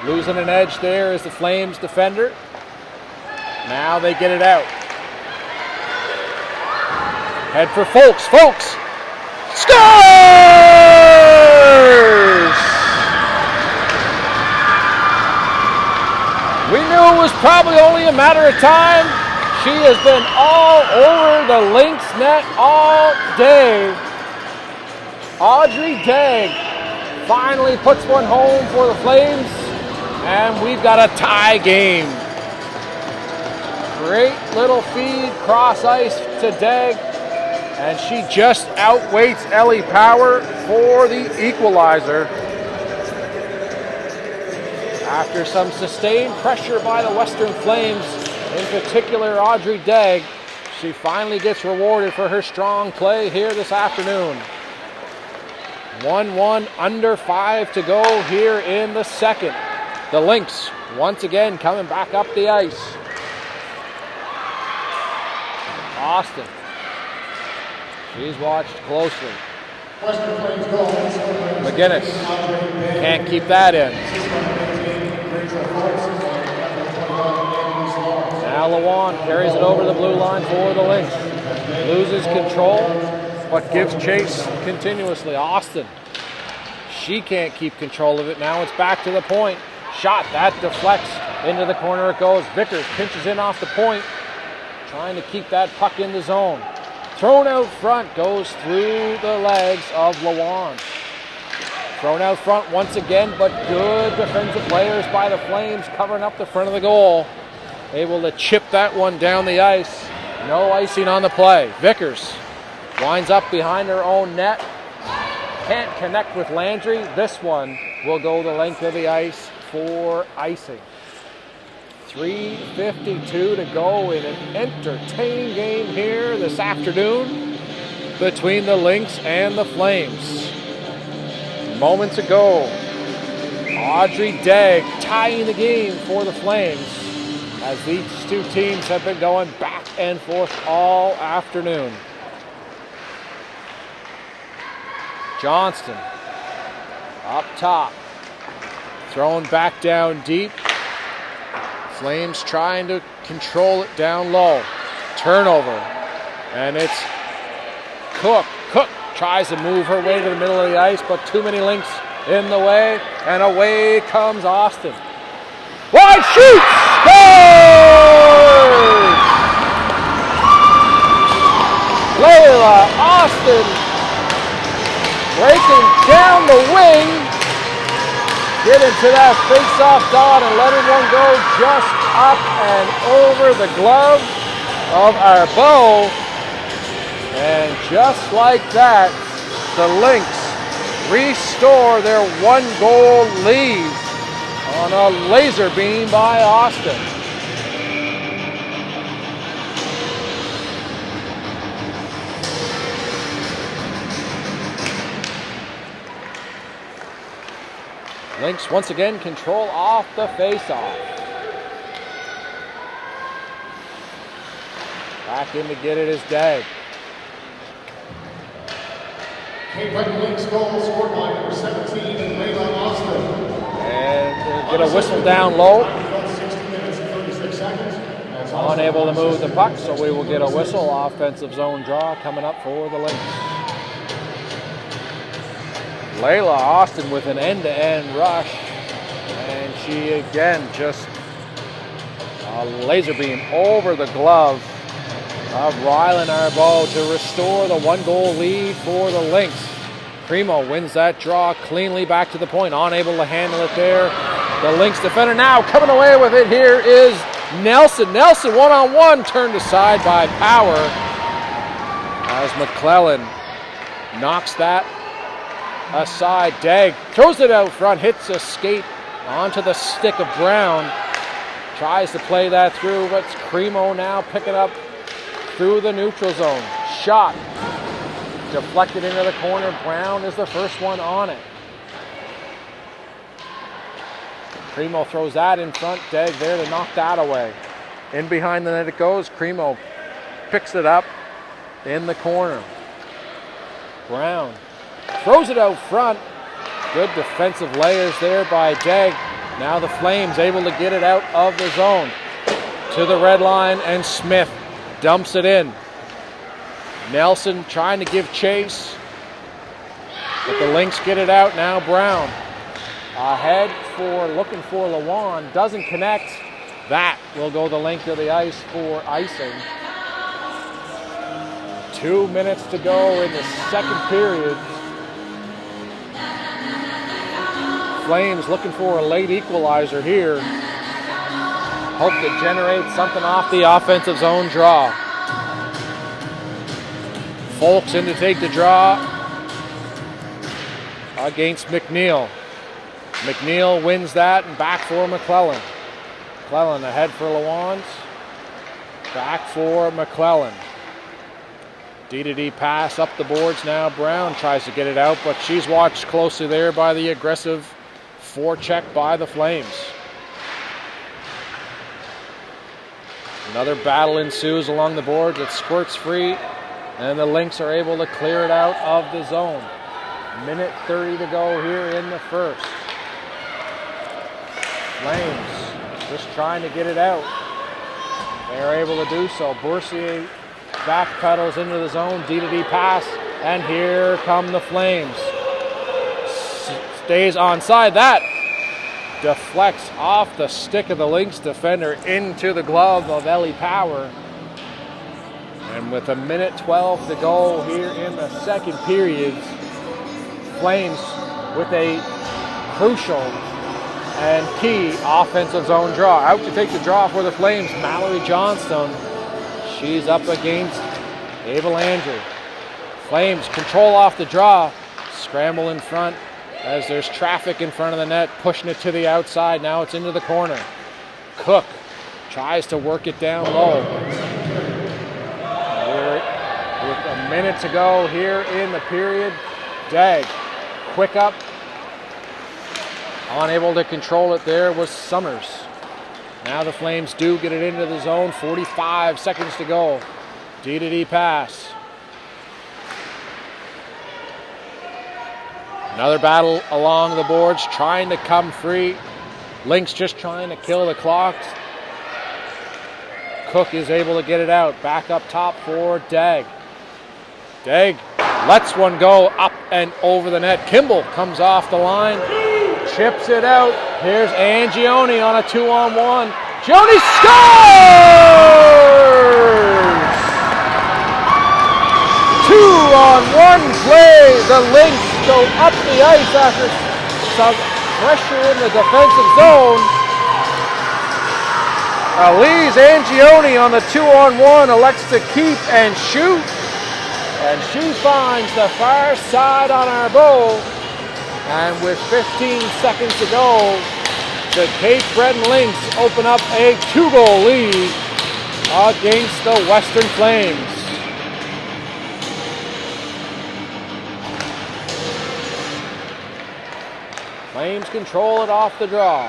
Speaker 1: Losing an edge there is the Flames defender. Now they get it out. Head for Folks. Folks scores! We knew it was probably only a matter of time. She has been all over the Lynx net all day. Audrey Dagg finally puts one home for the Flames, and we've got a tie game. Great little feed, cross ice to Dagg, and she just outweights Ellie Power for the equalizer. After some sustained pressure by the Western Flames, in particular Audrey Dagg, she finally gets rewarded for her strong play here this afternoon. 1-1, under 5 to go here in the second. The Lynx once again coming back up the ice. Austin. She's watched closely. McGinnis can't keep that in. Now Lawan carries it over the blue line for the Lynx. Loses control, but gives chase continuously. Austin. She can't keep control of it. Now it's back to the point. Shot, that deflects. Into the corner it goes. Vickers pinches in off the point. Trying to keep that puck in the zone. Thrown out front, goes through the legs of Lawan. Thrown out front once again, but good defensive players by the Flames covering up the front of the goal. Able to chip that one down the ice. No icing on the play. Vickers winds up behind her own net. Can't connect with Landry. This one will go the length of the ice for icing. 3:52 to go in an entertaining game here this afternoon between the Lynx and the Flames. Moments ago, Audrey Dagg tying the game for the Flames as these two teams have been going back and forth all afternoon. Johnston up top, thrown back down deep. Flames trying to control it down low. Turnover. And it's Cook. Cook tries to move her way to the middle of the ice, but too many Lynx in the way. And away comes Austin. Wide shoot! Scores! Layla Austin breaking down the wing. Get into that face-off dot and letting one go just up and over the glove of our Bo. And just like that, the Lynx restore their one-goal lead on a laser beam by Austin. Lynx once again control off the face-off. Back in to get it is Dag.
Speaker 2: Cape Breton Lynx goal scored by number 17, Layla Austin.
Speaker 1: And get a whistle down low.
Speaker 2: 60 minutes and 36 seconds.
Speaker 1: Unable to move the puck, so we will get a whistle. Offensive zone draw coming up for the Lynx. Layla Austin with an end-to-end rush. And she again just a laser beam over the glove of Rylan Arbault to restore the 1-goal lead for the Lynx. Primo wins that draw cleanly back to the point, unable to handle it there. The Lynx defender now coming away with it here is Nelson. Nelson one-on-one turned aside by Power as McClellan knocks that aside. Dag throws it out front, hits a skate onto the stick of Brown. Tries to play that through, but it's Cremo now picking up through the neutral zone. Shot deflected into the corner. Brown is the first one on it. Cremo throws that in front. Dag there to knock that away. In behind the net it goes. Cremo picks it up in the corner. Brown throws it out front. Good defensive layers there by Dag. Now the Flames able to get it out of the zone to the red line, and Smith dumps it in. Nelson trying to give chase, but the Lynx get it out. Now Brown ahead looking for Lawan, doesn't connect. That will go the length of the ice for icing. 2 minutes to go in the second period. Flames looking for a late equalizer here. Hope to generate something off the offensive zone draw. Folks in to take the draw against McNeil. McNeil wins that, and back for McClellan. McClellan ahead for Lawans. Back for McClellan. D-to-D pass up the boards now. Brown tries to get it out, but she's watched closely there by the aggressive forecheck by the Flames. Another battle ensues along the boards. It squirts free, and the Lynx are able to clear it out of the zone. Minute 30 to go here in the first. Flames just trying to get it out. They're able to do so. Boursier back pedals into the zone, D-to-D pass, and here come the Flames. Stays onside. That deflects off the stick of the Lynx defender into the glove of Ellie Power. And with a minute 12 to go here in the second period, Flames with a crucial and key offensive zone draw. Out to take the draw for the Flames, Mallory Johnstone. She's up against Ava Landry. Flames control off the draw, scramble in front as there's traffic in front of the net, pushing it to the outside. Now it's into the corner. Cook tries to work it down low. With a minute to go here in the period, Dag, quick up. Unable to control it there was Summers. Now the Flames do get it into the zone. 45 seconds to go. D-to-D pass. Another battle along the boards, trying to come free. Lynx just trying to kill the clocks. Cook is able to get it out. Back up top for Dag. Dag lets one go up and over the net. Kimball comes off the line. Chips it out. Here's Angione on a 2-on-1. Gioni scores! 2-on-1 play. The Lynx go up the ice after some pressure in the defensive zone. Elise Angione on the 2-on-1 elects to keep and shoot. And she finds the far side on our bow. And with 15 seconds to go, the Cape Breton Lynx open up a 2-goal lead against the Western Flames. Flames control it off the draw.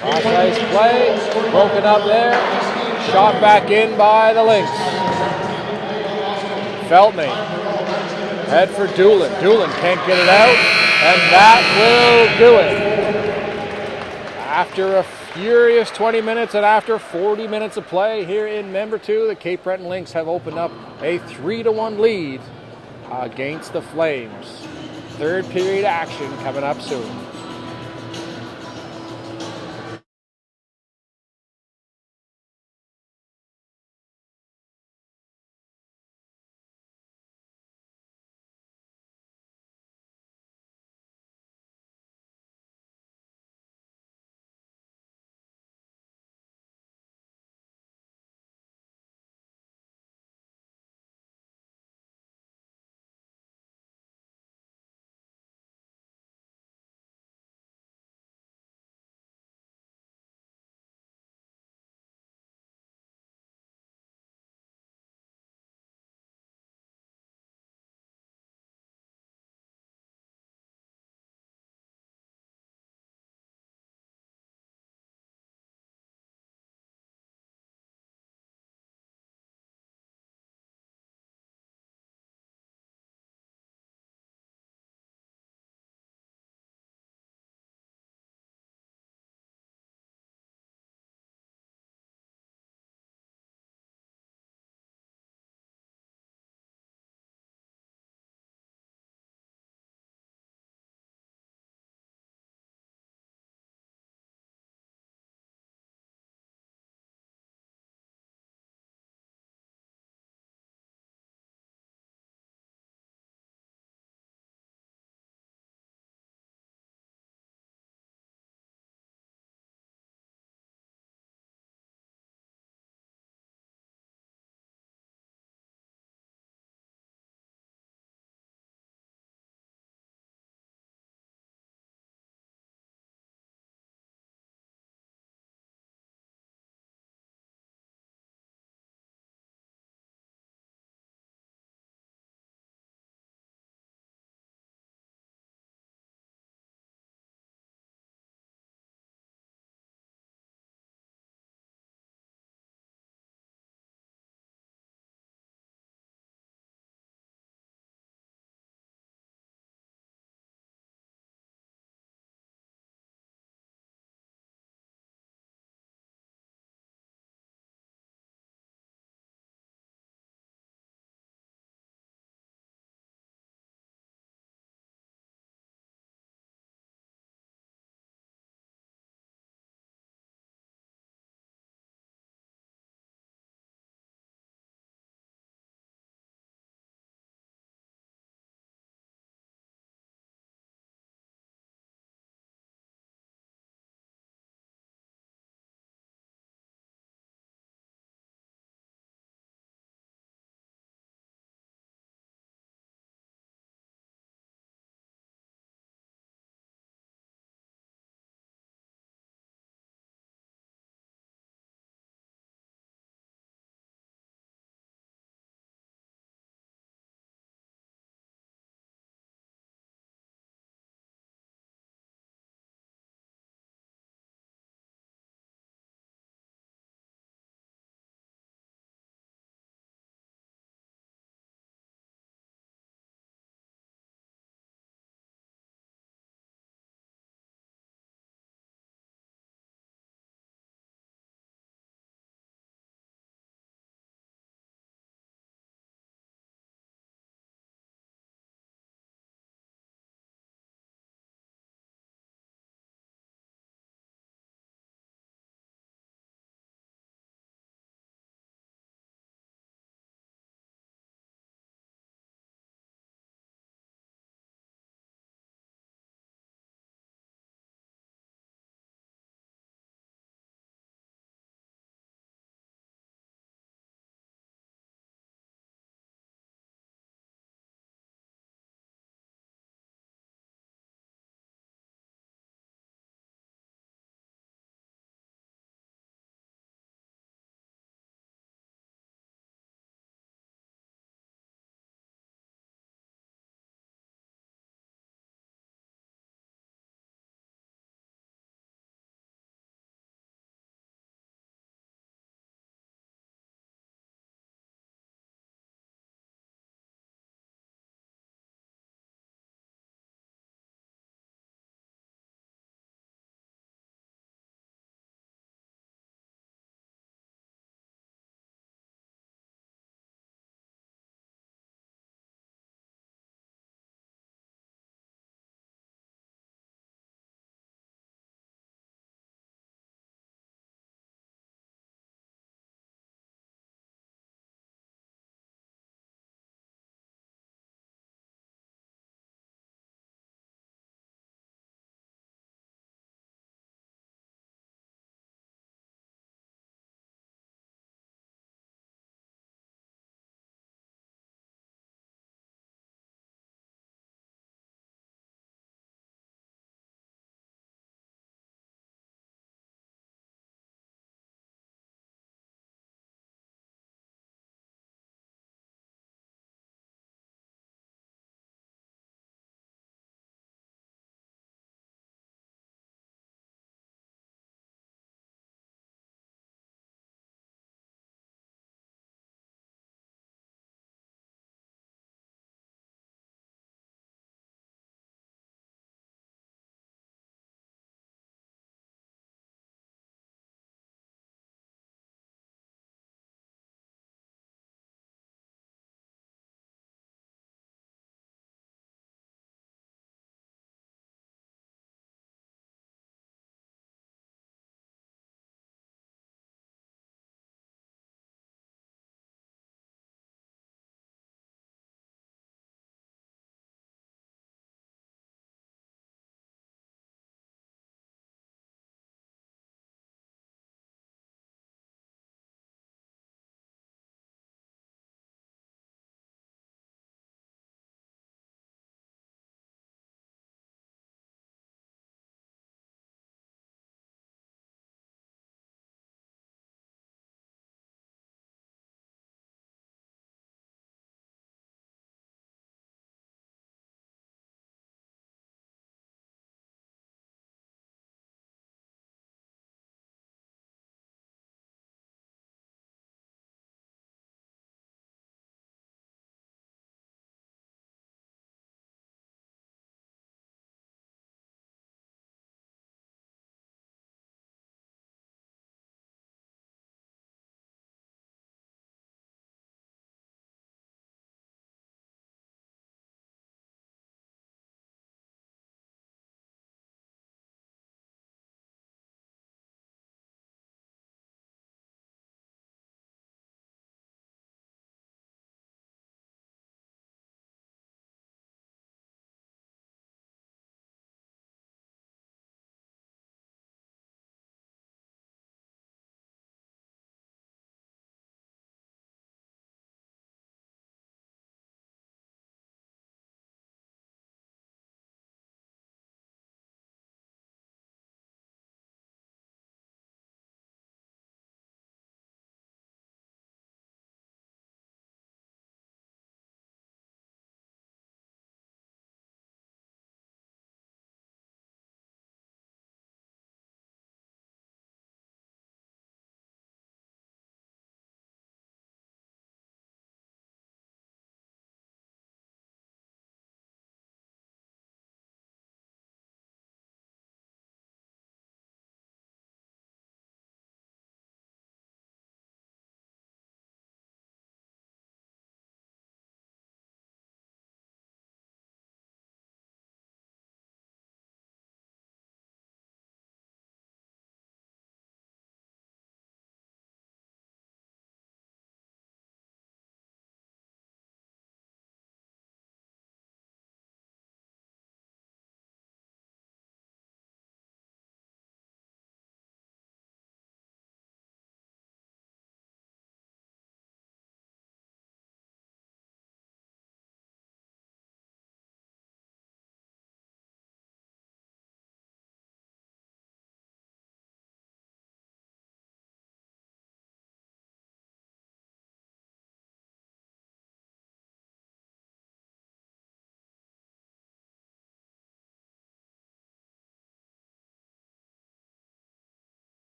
Speaker 1: Cross ice play, broken up there. Shot back in by the Lynx. Feltney, head for Doolin. Doolin can't get it out, and that will do it. After a furious 20 minutes and after 40 minutes of play here in Member 2, the Cape Breton Lynx have opened up a 3-1 lead against the Flames. Third period action coming up soon.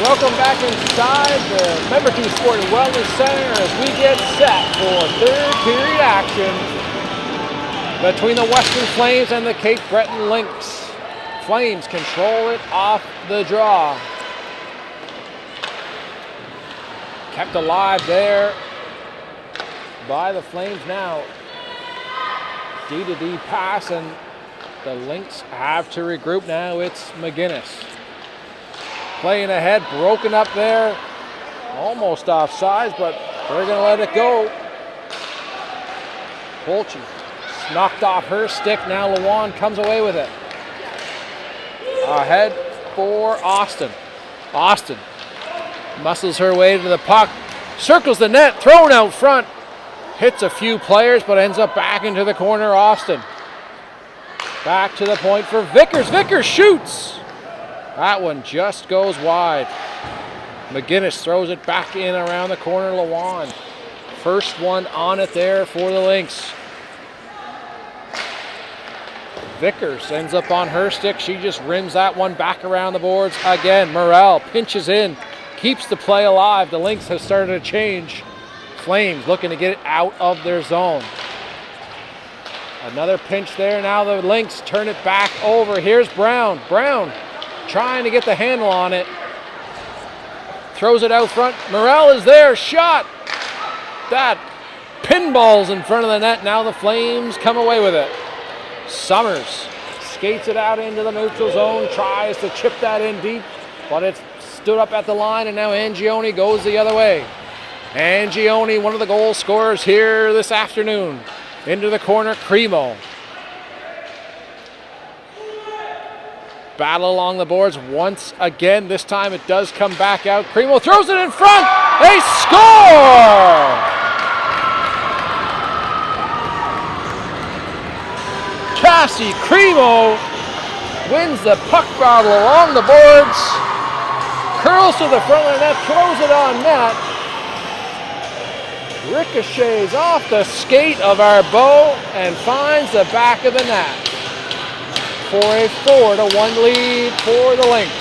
Speaker 1: Welcome back inside the Member 2 Sport and Wellness Center as we get set for third period action between the Western Flames and the Cape Breton Lynx. Flames control it off the draw. Kept alive there by the Flames now. D-to-D pass, and the Lynx have to regroup now. It's McGinnis. Playing ahead, broken up there. Almost offsides, but they're going to let it go. Polchi knocked off her stick. Now Lewan comes away with it. Ahead for Austin. Austin muscles her way to the puck. Circles the net, thrown out front. Hits a few players, but ends up back into the corner. Austin. Back to the point for Vickers. Vickers shoots. That one just goes wide. McGinnis throws it back in around the corner. Lewan. First one on it there for the Lynx. Vickers ends up on her stick. She just rims that one back around the boards again. Morrell pinches in, keeps the play alive. The Lynx has started to change. Flames looking to get it out of their zone. Another pinch there. Now the Lynx turn it back over. Here's Brown. Brown trying to get the handle on it. Throws it out front. Morrell is there. Shot. That pinballs in front of the net. Now the Flames come away with it. Summers skates it out into the neutral zone. Tries to chip that in deep, but it's stood up at the line, and now Angione goes the other way. Angione, one of the goal scorers here this afternoon. Into the corner, Cremo. Battle along the boards once again. This time it does come back out. Cremo throws it in front. They score! Cassie Cremo wins the puck battle along the boards. Curls to the front of the net, throws it on net. Ricochets off the skate of Arbeau and finds the back of the net for a 4-1 lead for the Lynx.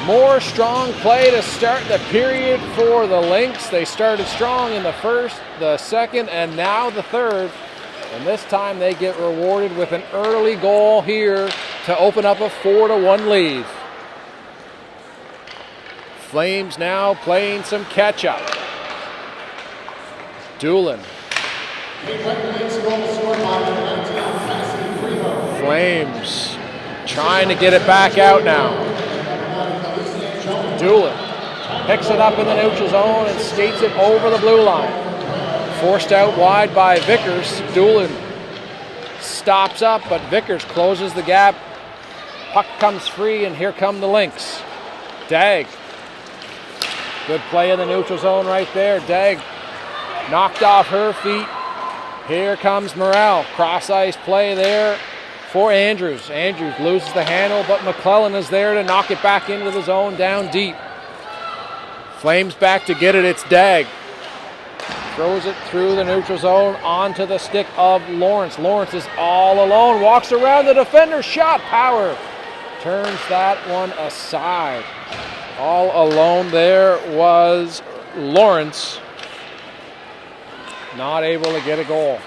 Speaker 1: More strong play to start the period for the Lynx. They started strong in the first, the second, and now the third. And this time they get rewarded with an early goal here to open up a 4-1 lead. Flames now playing some catch-up. Doolin. Flames trying to get it back out now. Doolin picks it up in the neutral zone and skates it over the blue line. Forced out wide by Vickers. Doolin stops up, but Vickers closes the gap. Puck comes free, and here come the Lynx. Dagg. Good play in the neutral zone right there. Dagg knocked off her feet. Here comes Morrell. Cross-ice play there for Andrews. Andrews loses the handle, but McClellan is there to knock it back into the zone down deep. Flames back to get it. It's Dagg. Throws it through the neutral zone onto the stick of Lawrence. Lawrence is all alone. Walks around the defender. Shot. Power turns that one aside. All alone there was Lawrence. Not able to get a goal.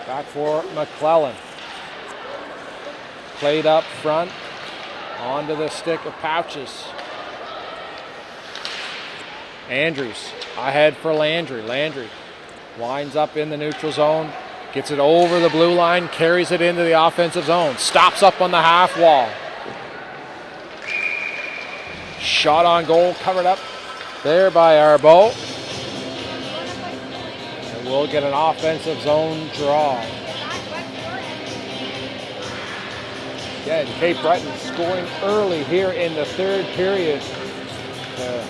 Speaker 1: Back for McClellan. Played up front. Onto the stick of Pouches. Andrews ahead for Landry. Landry winds up in the neutral zone. Gets it over the blue line. Carries it into the offensive zone. Stops up on the half wall. Shot on goal, covered up there by Arbeau. And we'll get an offensive zone draw. Again, Cape Breton scoring early here in the third period to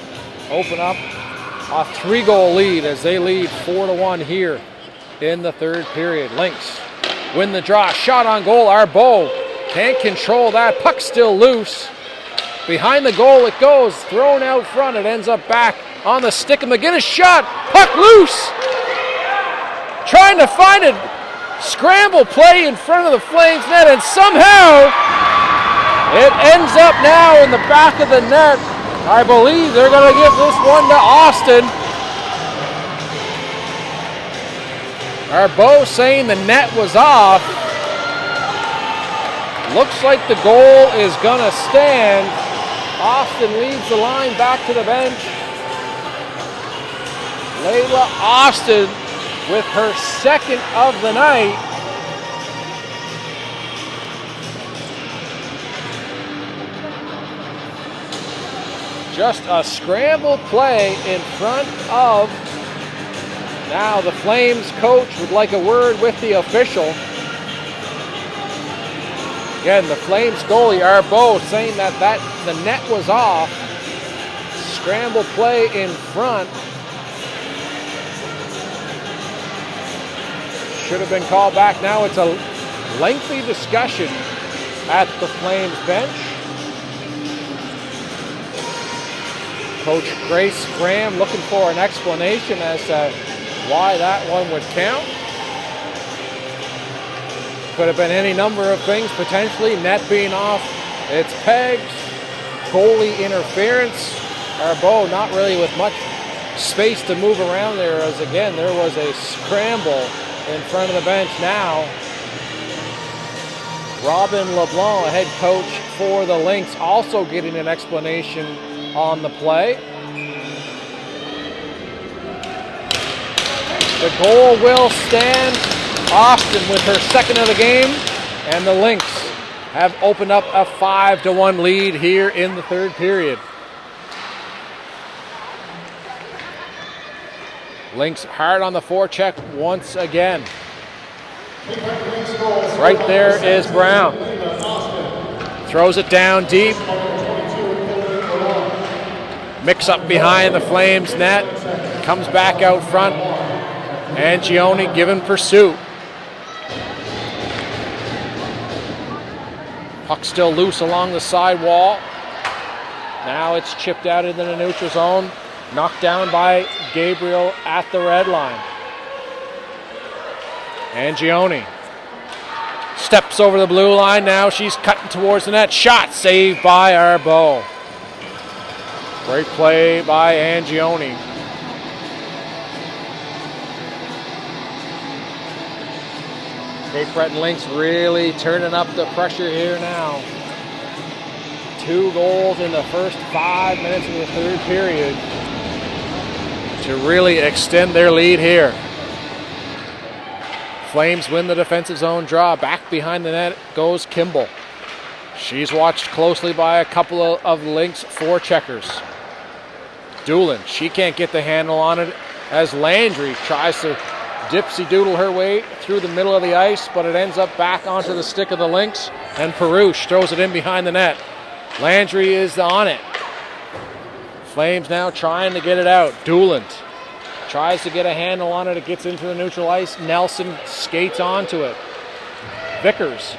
Speaker 1: open up a 3-goal lead as they lead 4-1 here in the third period. Lynx win the draw. Shot on goal. Arbeau can't control that. Puck still loose. Behind the goal it goes, thrown out front. It ends up back on the stick of McGinnis. Shot, puck loose. Trying to find it. Scramble play in front of the Flames net, and somehow it ends up now in the back of the net. I believe they're going to give this one to Austin. Arbeau saying the net was off. Looks like the goal is going to stand. Austin leads the line back to the bench. Layla Austin with her second of the night. Just a scramble play in front of. Now the Flames coach would like a word with the official. Again, the Flames goalie, Arbeau, saying that the net was off. Scramble play in front. Should have been called back. Now it's a lengthy discussion at the Flames bench. Coach Grace Graham looking for an explanation as to why that one would count. Could have been any number of things, potentially. Net being off its pegs, goalie interference. Arbeau not really with much space to move around there, as again there was a scramble in front of the bench. Now Robin LeBlanc, head coach for the Lynx, also getting an explanation on the play. The goal will stand. Austin with her second of the game, and the Lynx have opened up a 5-1 lead here in the third period. Lynx hard on the forecheck once again. Right there is Brown. Throws it down deep. Mix up behind the Flames net. Comes back out front. And Gioni given pursuit. Puck still loose along the side wall. Now it's chipped out into the neutral zone. Knocked down by Gabriel at the red line. And Gioni steps over the blue line. Now she's cutting towards the net. Shot saved by Arbeau. Great play by Angioni. Cape Breton Lynx really turning up the pressure here now. 2 goals in the first 5 minutes of the third period to really extend their lead here. Flames win the defensive zone draw. Back behind the net goes Kimball. She's watched closely by a couple of Lynx forecheckers. Doolin, she can't get the handle on it as Landry tries to dipsy-doodle her way through the middle of the ice, but it ends up back onto the stick of the Lynx, and Perouche throws it in behind the net. Landry is on it. Flames now trying to get it out. Doolin tries to get a handle on it. It gets into the neutral ice. Nelson skates onto it. Vickers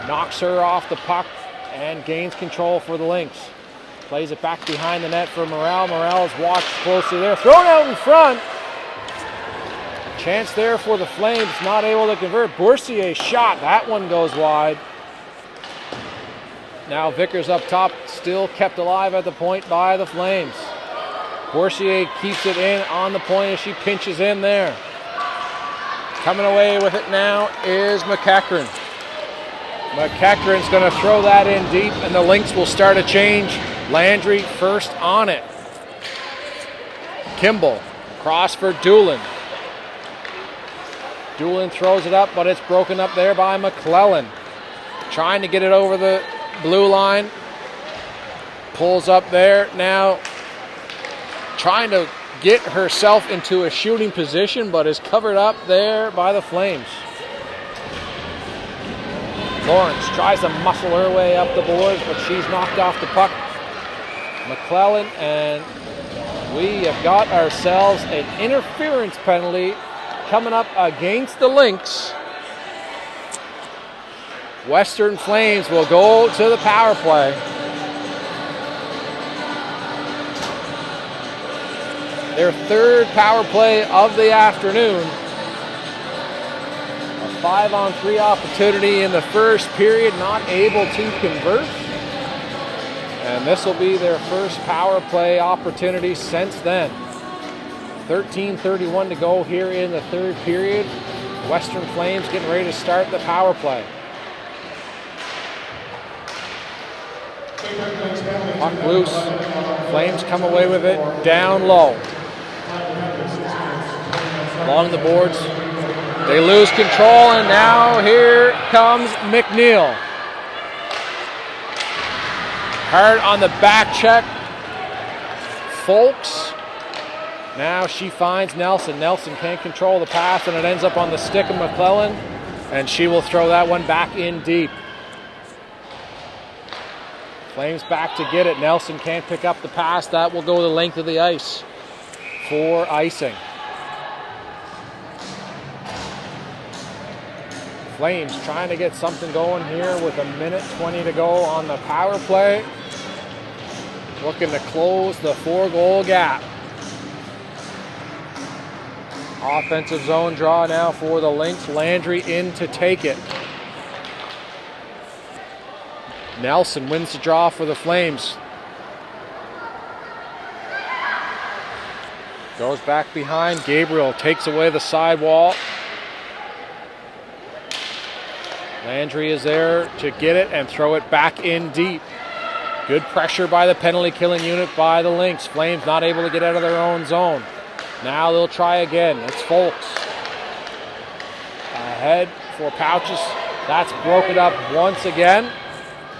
Speaker 1: knocks her off the puck and gains control for the Lynx. Plays it back behind the net for Morrell. Morrell is watched closely there. Thrown out in front. Chance there for the Flames, not able to convert. Boursier shot, that one goes wide. Now Vickers up top, still kept alive at the point by the Flames. Boursier keeps it in on the point as she pinches in there. Coming away with it now is McEachran. McEachran's going to throw that in deep, and the Lynx will start a change. Landry first on it. Kimball, cross for Doolin. Doolin throws it up, but it's broken up there by McClellan. Trying to get it over the blue line. Pulls up there now. Trying to get herself into a shooting position, but is covered up there by the Flames. Lawrence tries to muscle her way up the boards, but she's knocked off the puck. McClellan, and we have got ourselves an interference penalty coming up against the Lynx. Western Flames will go to the power play. Their third power play of the afternoon. A 5-on-3 opportunity in the first period, not able to convert. And this will be their first power play opportunity since then. 13:31 to go here in the third period. Western Flames getting ready to start the power play. Puck loose. Flames come away with it down low. Along the boards. They lose control, and now here comes McNeil. Hard on the back check. Folks. Now she finds Nelson. Nelson can't control the pass, and it ends up on the stick of McClellan, and she will throw that one back in deep. Flames back to get it. Nelson can't pick up the pass. That will go the length of the ice for icing. Flames trying to get something going here with 1:20 to go on the power play. Looking to close the 4-goal gap. Offensive zone draw now for the Lynx. Landry in to take it. Nelson wins the draw for the Flames. Goes back behind. Gabriel takes away the sidewall. Landry is there to get it and throw it back in deep. Good pressure by the penalty killing unit by the Lynx. Flames not able to get out of their own zone. Now they'll try again. It's Folks. Ahead for Pouches. That's broken up once again.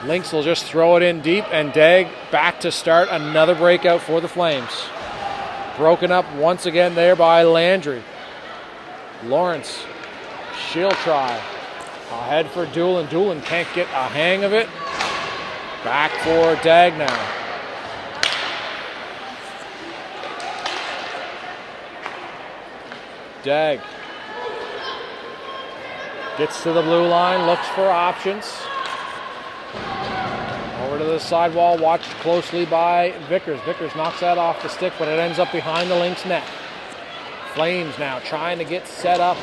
Speaker 1: Lynx will just throw it in deep, and Degg back to start another breakout for the Flames. Broken up once again there by Landry. Lawrence, she'll try. Ahead for Doolin. Doolin can't get a hang of it. Back for Degg now. Degg gets to the blue line, looks for options. Over to the sidewall, watched closely by Vickers. Vickers knocks that off the stick, but it ends up behind the Lynx net. Flames now trying to get set up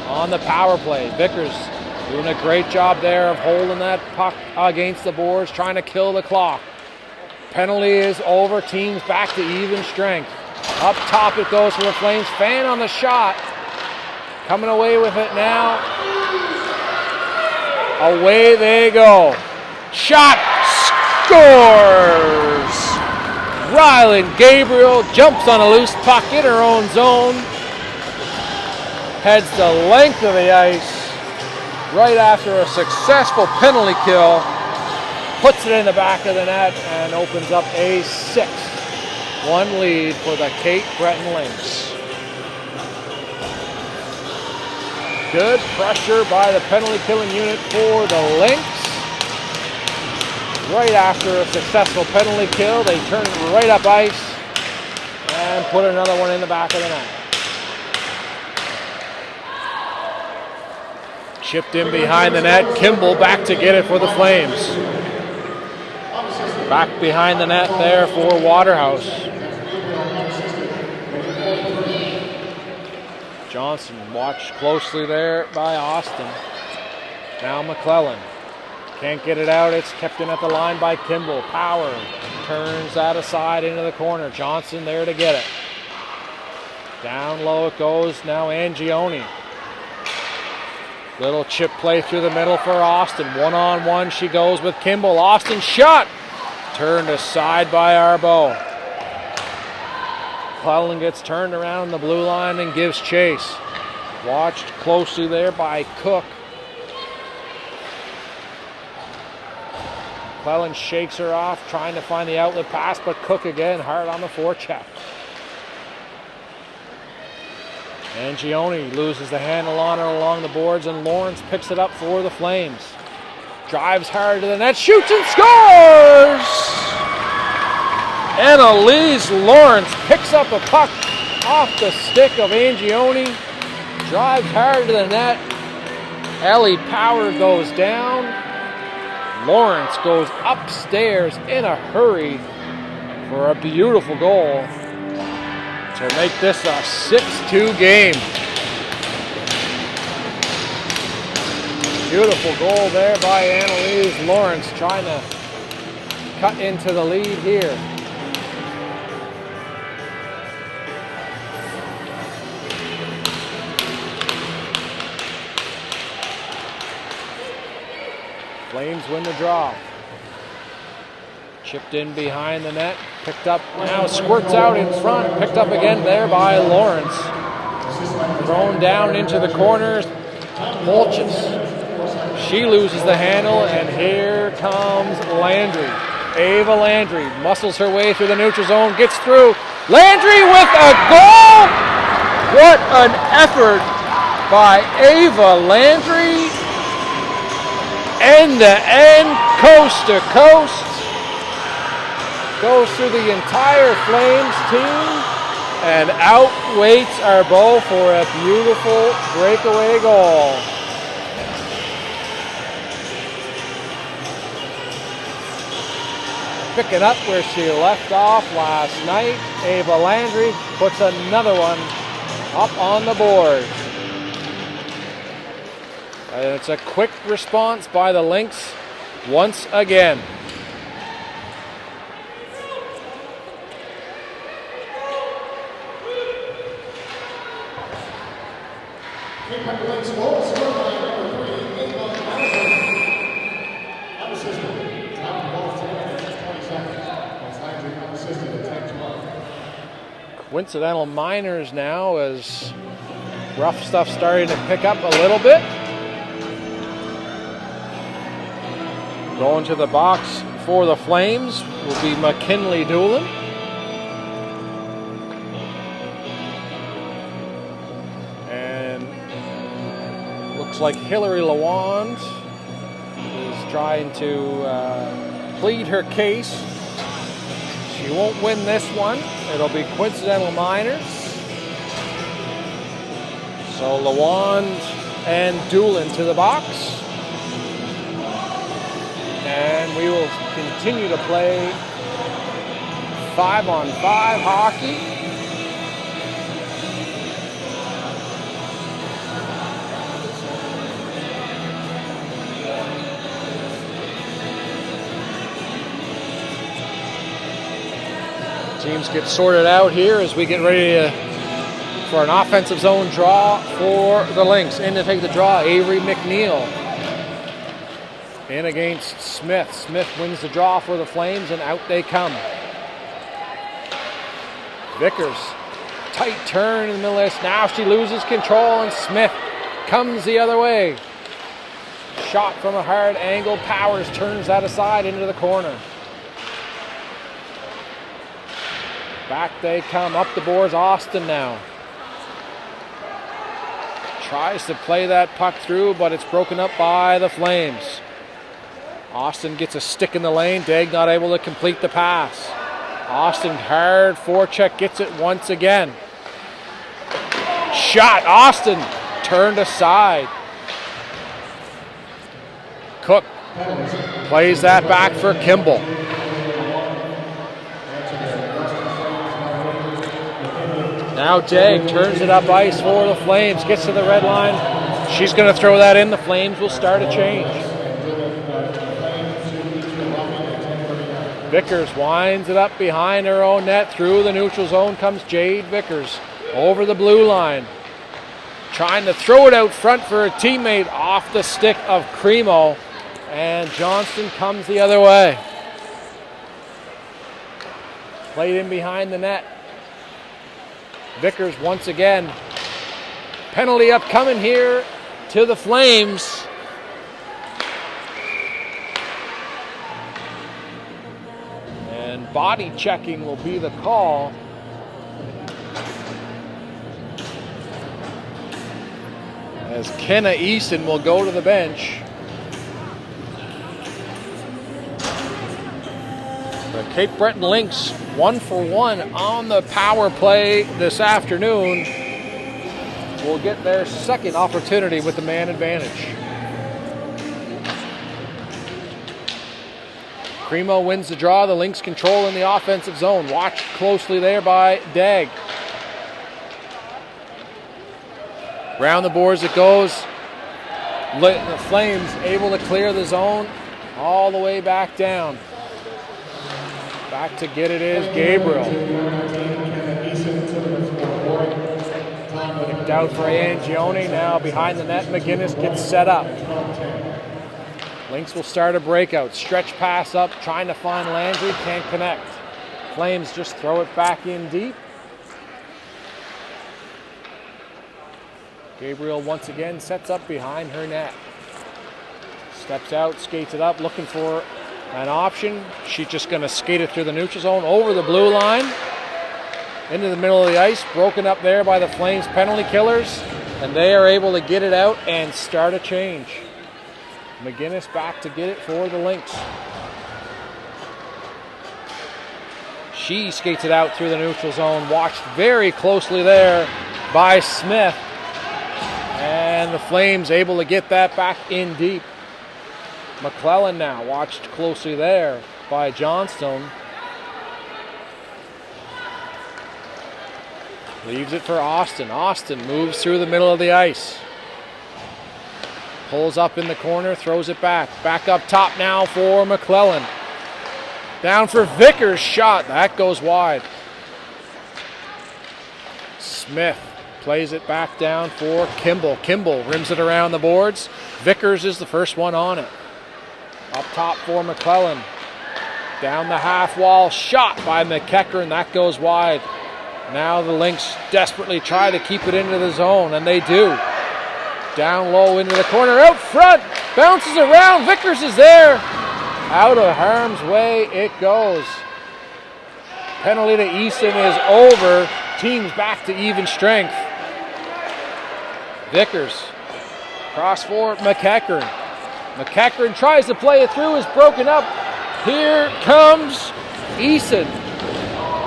Speaker 1: on the power play. Vickers doing a great job there of holding that puck against the boards, trying to kill the clock. Penalty is over. Teams back to even strength. Up top it goes for the Flames. Fan on the shot. Coming away with it now. Away they go. Shot. Scores! Ryland Gabriel jumps on a loose puck in her own zone. Heads the length of the ice. Right after a successful penalty kill, puts it in the back of the net and opens up a 6-1 lead for the Cape Breton Lynx. Good pressure by the penalty killing unit for the Lynx. Right after a successful penalty kill, they turn it right up ice and put another one in the back of the net. Chipped in behind the net. Kimball back to get it for the Flames. Back behind the net there for Waterhouse. Johnson watched closely there by Austin. Now McClellan. Can't get it out. It's kept in at the line by Kimball. Power turns that aside into the corner. Johnson there to get it. Down low it goes. Now Angioni. Little chip play through the middle for Austin. One-on-one she goes with Kimball. Austin shot. Turned aside by Arbo. McClellan gets turned around the blue line and gives chase. Watched closely there by Cook. McClellan shakes her off, trying to find the outlet pass, but Cook again hard on the forecheck. Angioni loses the handle on her along the boards, and Lawrence picks it up for the Flames. Drives hard to the net, shoots and scores! Annalise Lawrence picks up a puck off the stick of Angioni, drives hard to the net. Ellie Power goes down. Lawrence goes upstairs in a hurry for a beautiful goal to make this a 6-2 game. Beautiful goal there by Annalise Lawrence, trying to cut into the lead here. Flames win the draw. Chipped in behind the net, picked up, now squirts out in front, picked up again there by Lawrence. Thrown down into the corners, Molches. She loses the handle, and here comes Landry. Ava Landry muscles her way through the neutral zone, gets through. Landry with a goal! What an effort by Ava Landry. End to end, coast to coast. Goes through the entire Flames team and outweights our bow for a beautiful breakaway goal. Picking up where she left off last night, Ava Landry puts another one up on the board. And it's a quick response by the Lynx once again. Coincidental minors now as rough stuff starting to pick up a little bit. Going to the box for the Flames will be McKinley Doolin. And looks like Hillary Lawand is trying to plead her case. She won't win this one. It'll be coincidental minors. So Lawand and Doolin to the box. And we will continue to play 5-on-5 hockey. Teams get sorted out here as we get ready for an offensive zone draw for the Lynx. In to take the draw, Avery McNeil. In against Smith. Smith wins the draw for the Flames, and out they come. Vickers, tight turn in the middle of this. Now she loses control, and Smith comes the other way. Shot from a hard angle. Powers turns that aside into the corner. Back they come, up the boards, Austin now. Tries to play that puck through, but it's broken up by the Flames. Austin gets a stick in the lane, Degg not able to complete the pass. Austin hard forecheck, gets it once again. Shot, Austin turned aside. Cook plays that back for Kimball. Now Degg turns it up ice for the Flames, gets to the red line. She's going to throw that in. The Flames will start a change. Vickers winds it up behind her own net. Through the neutral zone comes Jade Vickers over the blue line. Trying to throw it out front for a teammate, off the stick of Cremo. And Johnston comes the other way. Played in behind the net. Vickers once again. Penalty upcoming here to the Flames. And body checking will be the call. As Kenna Easton will go to the bench. The Cape Breton Lynx 1-for-1 on the power play this afternoon. Will get their second opportunity with the man advantage. Cremo wins the draw. The Lynx control in the offensive zone. Watched closely there by Degg. Round the boards it goes. The Flames able to clear the zone all the way back down. Back to get it is Gabriel. Kicked out for Angione. Now behind the net, McGinnis gets set up. Lynx will start a breakout. Stretch pass up, trying to find Landry. Can't connect. Flames just throw it back in deep. Gabriel once again sets up behind her net. Steps out, skates it up, looking for an option. She's just going to skate it through the neutral zone, over the blue line, into the middle of the ice. Broken up there by the Flames penalty killers, and they are able to get it out and start a change. McGinnis back to get it for the Lynx. She skates it out through the neutral zone, watched very closely there by Smith. And the Flames able to get that back in deep. McClellan now watched closely there by Johnstone. Leaves it for Austin. Austin moves through the middle of the ice. Pulls up in the corner, throws it back. Back up top now for McClellan. Down for Vickers' shot. That goes wide. Smith plays it back down for Kimball. Kimball rims it around the boards. Vickers is the first one on it. Up top for McClellan. Down the half wall. Shot by McEachern. That goes wide. Now the Lynx desperately try to keep it into the zone, and they do. Down low into the corner. Out front. Bounces around. Vickers is there. Out of harm's way it goes. Penalty to Easton is over. Teams back to even strength. Vickers. Cross for McEachern. McEachern tries to play it through. Is broken up. Here comes Easton.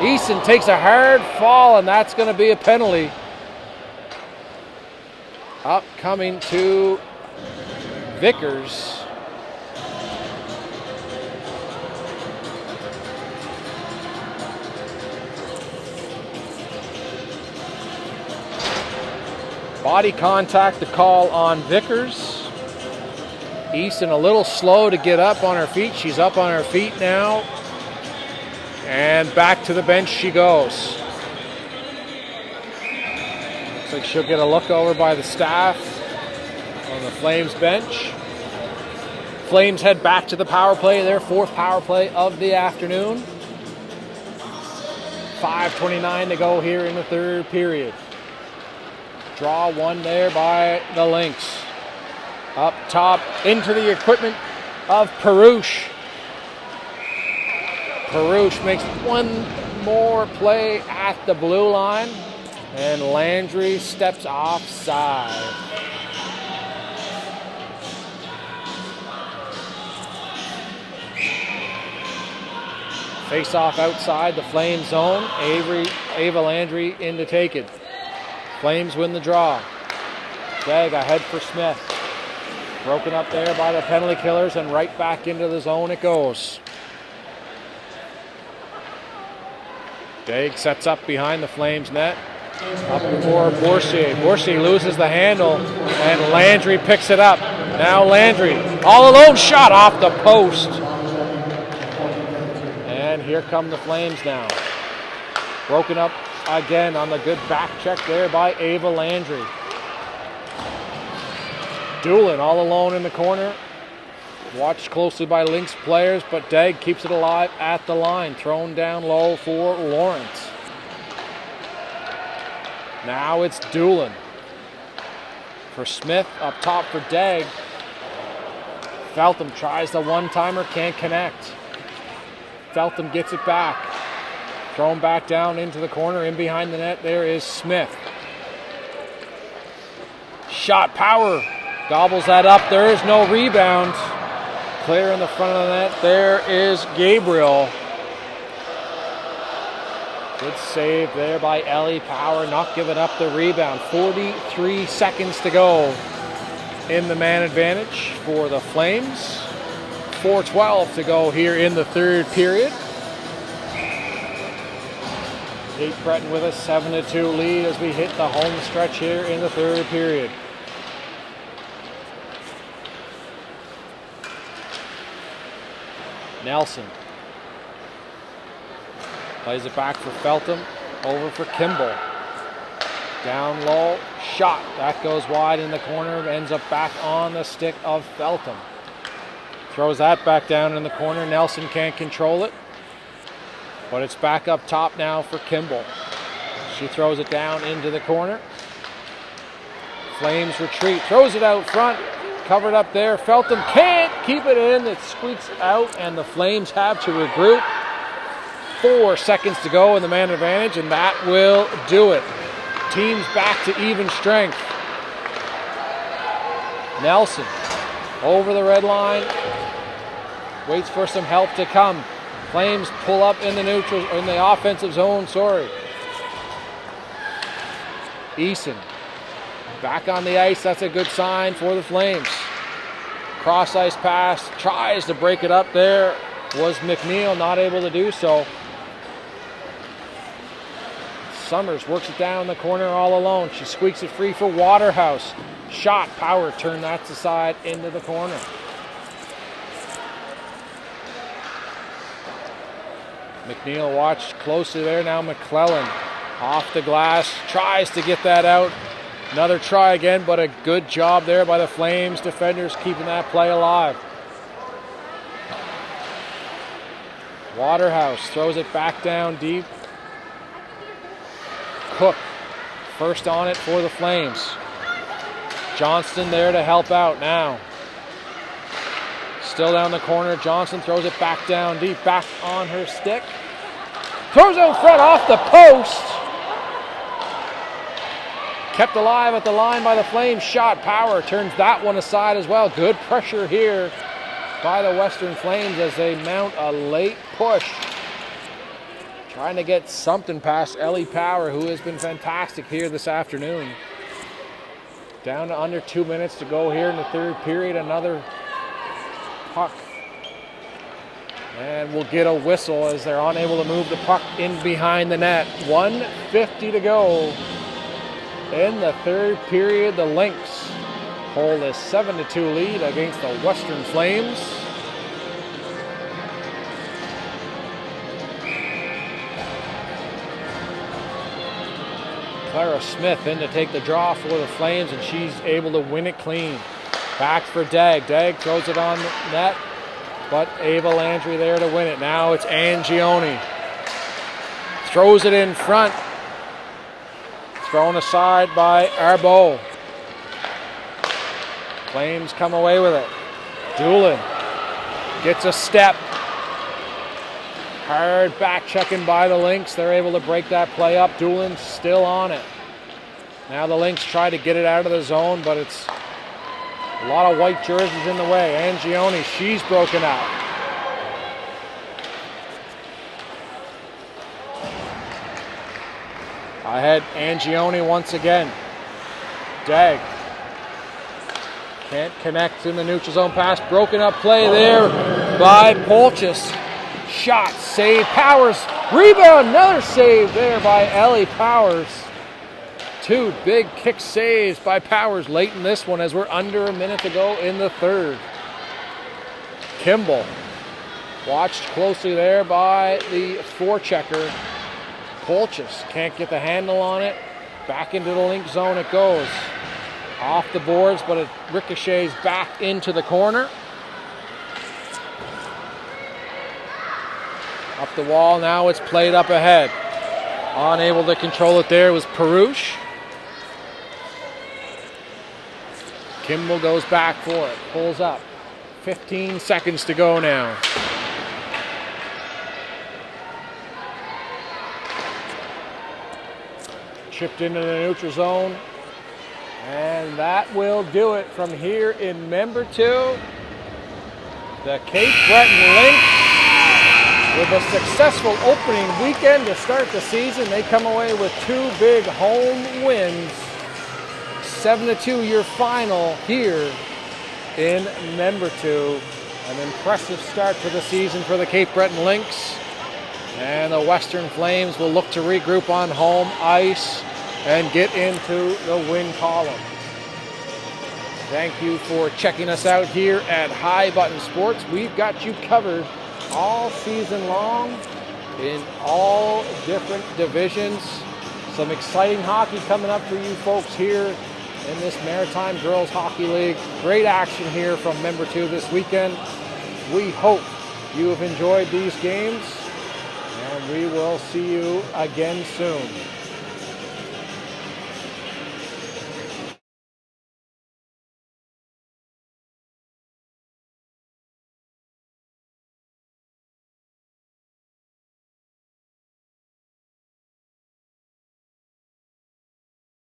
Speaker 1: Easton takes a hard fall, and that's going to be a penalty. Up coming to Vickers. Body contact to call on Vickers. Easton a little slow to get up on her feet. She's up on her feet now. And back to the bench she goes. Looks like she'll get a look over by the staff on the Flames bench. Flames head back to the power play, their fourth power play of the afternoon. 5:29 to go here in the third period. Draw one there by the Lynx. Up top into the equipment of Perouche. Perouche makes one more play at the blue line, and Landry steps offside. Face off outside the Flames zone. Ava Landry in to take it. Flames win the draw. Jag ahead for Smith. Broken up there by the penalty killers, and right back into the zone it goes. Dag sets up behind the Flames net. Up for Boursier. Boursier loses the handle, and Landry picks it up. Now Landry, all alone, shot off the post. And here come the Flames now. Broken up again on the good back check there by Ava Landry. Doolin all alone in the corner. Watched closely by Lynx players, but Dag keeps it alive at the line. Thrown down low for Lawrence. Now it's Doolin. For Smith, up top for Dag. Feltham tries the one-timer, can't connect. Feltham gets it back. Thrown back down into the corner, in behind the net, there is Smith. Shot power, gobbles that up, there is no rebound. Clear in the front of the net, there is Gabriel. Good save there by Ellie Power, not giving up the rebound. 43 seconds to go in the man advantage for the Flames. 4:12 to go here in the third period. Cape Breton with a 7-2 lead as we hit the home stretch here in the third period. Nelson plays it back for Feltham, over for Kimball. Down low, shot. That goes wide in the corner, ends up back on the stick of Feltham. Throws that back down in the corner. Nelson can't control it, but it's back up top now for Kimball. She throws it down into the corner. Flames retreat, throws it out front, covered up there. Feltham can't keep it in. It squeaks out, and the Flames have to regroup. 4 seconds to go in the man advantage, and that will do it. Teams back to even strength. Nelson over the red line, waits for some help to come. Flames pull up in the offensive zone. Eason back on the ice. That's a good sign for the Flames. Cross ice pass, tries to break it up there. Was McNeil, not able to do so. Summers works it down the corner all alone. She squeaks it free for Waterhouse. Shot, Power, turn that aside into the corner. McNeil watched closely there. Now McClellan off the glass, tries to get that out. Another try again, but a good job there by the Flames defenders keeping that play alive. Waterhouse throws it back down deep. Cook first on it for the Flames. Johnston there to help out now. Still down the corner. Johnson throws it back down deep, back on her stick. Throws out front off the post. Kept alive at the line by the Flames. Shot, Power turns that one aside as well. Good pressure here by the Western Flames as they mount a late push. Trying to get something past Ellie Power, who has been fantastic here this afternoon. Down to under 2 minutes to go here in the third period. Another puck. And we'll get a whistle as they're unable to move the puck in behind the net. 1:50 to go in the third period. The Lynx hold a 7-2 lead against the Western Flames. Clara Smith in to take the draw for the Flames, and she's able to win it clean. Back for Dagg. Dagg throws it on the net, but Ava Landry there to win it. Now it's Angione. Throws it in front. Thrown aside by Arbeau. Flames come away with it. Doolin gets a step. Hard back checking by the Lynx. They're able to break that play up. Doolin still on it. Now the Lynx try to get it out of the zone, but it's a lot of white jerseys in the way. Angione, she's broken out. Ahead, Angione once again. Dagg can't connect in the neutral zone pass. Broken up play there by Polchis. Shot, save, Powers, rebound, another save there by Ellie Powers. 2 big kick saves by Powers late in this one as we're under a minute to go in the third. Kimball watched closely there by the forechecker. Polchis can't get the handle on it. Back into the Lynx zone it goes. Off the boards, but it ricochets back into the corner. Up the wall, now it's played up ahead. Unable to control it there was Perush. Kimball goes back for it, pulls up. 15 seconds to go now. Chipped into the neutral zone. And that will do it from here in member 2. The Cape Breton Lynx, with a successful opening weekend to start the season, they come away with 2 big home wins. 7-2 your final here in member 2. An impressive start to the season for the Cape Breton Lynx. And the Western Flames will look to regroup on home ice and get into the win column. Thank you for checking us out here at High Button Sports. We've got you covered all season long in all different divisions. Some exciting hockey coming up for you folks here in this Maritime Girls Hockey League. Great action here from Member 2 this weekend. We hope you have enjoyed these games, and we will see you again soon.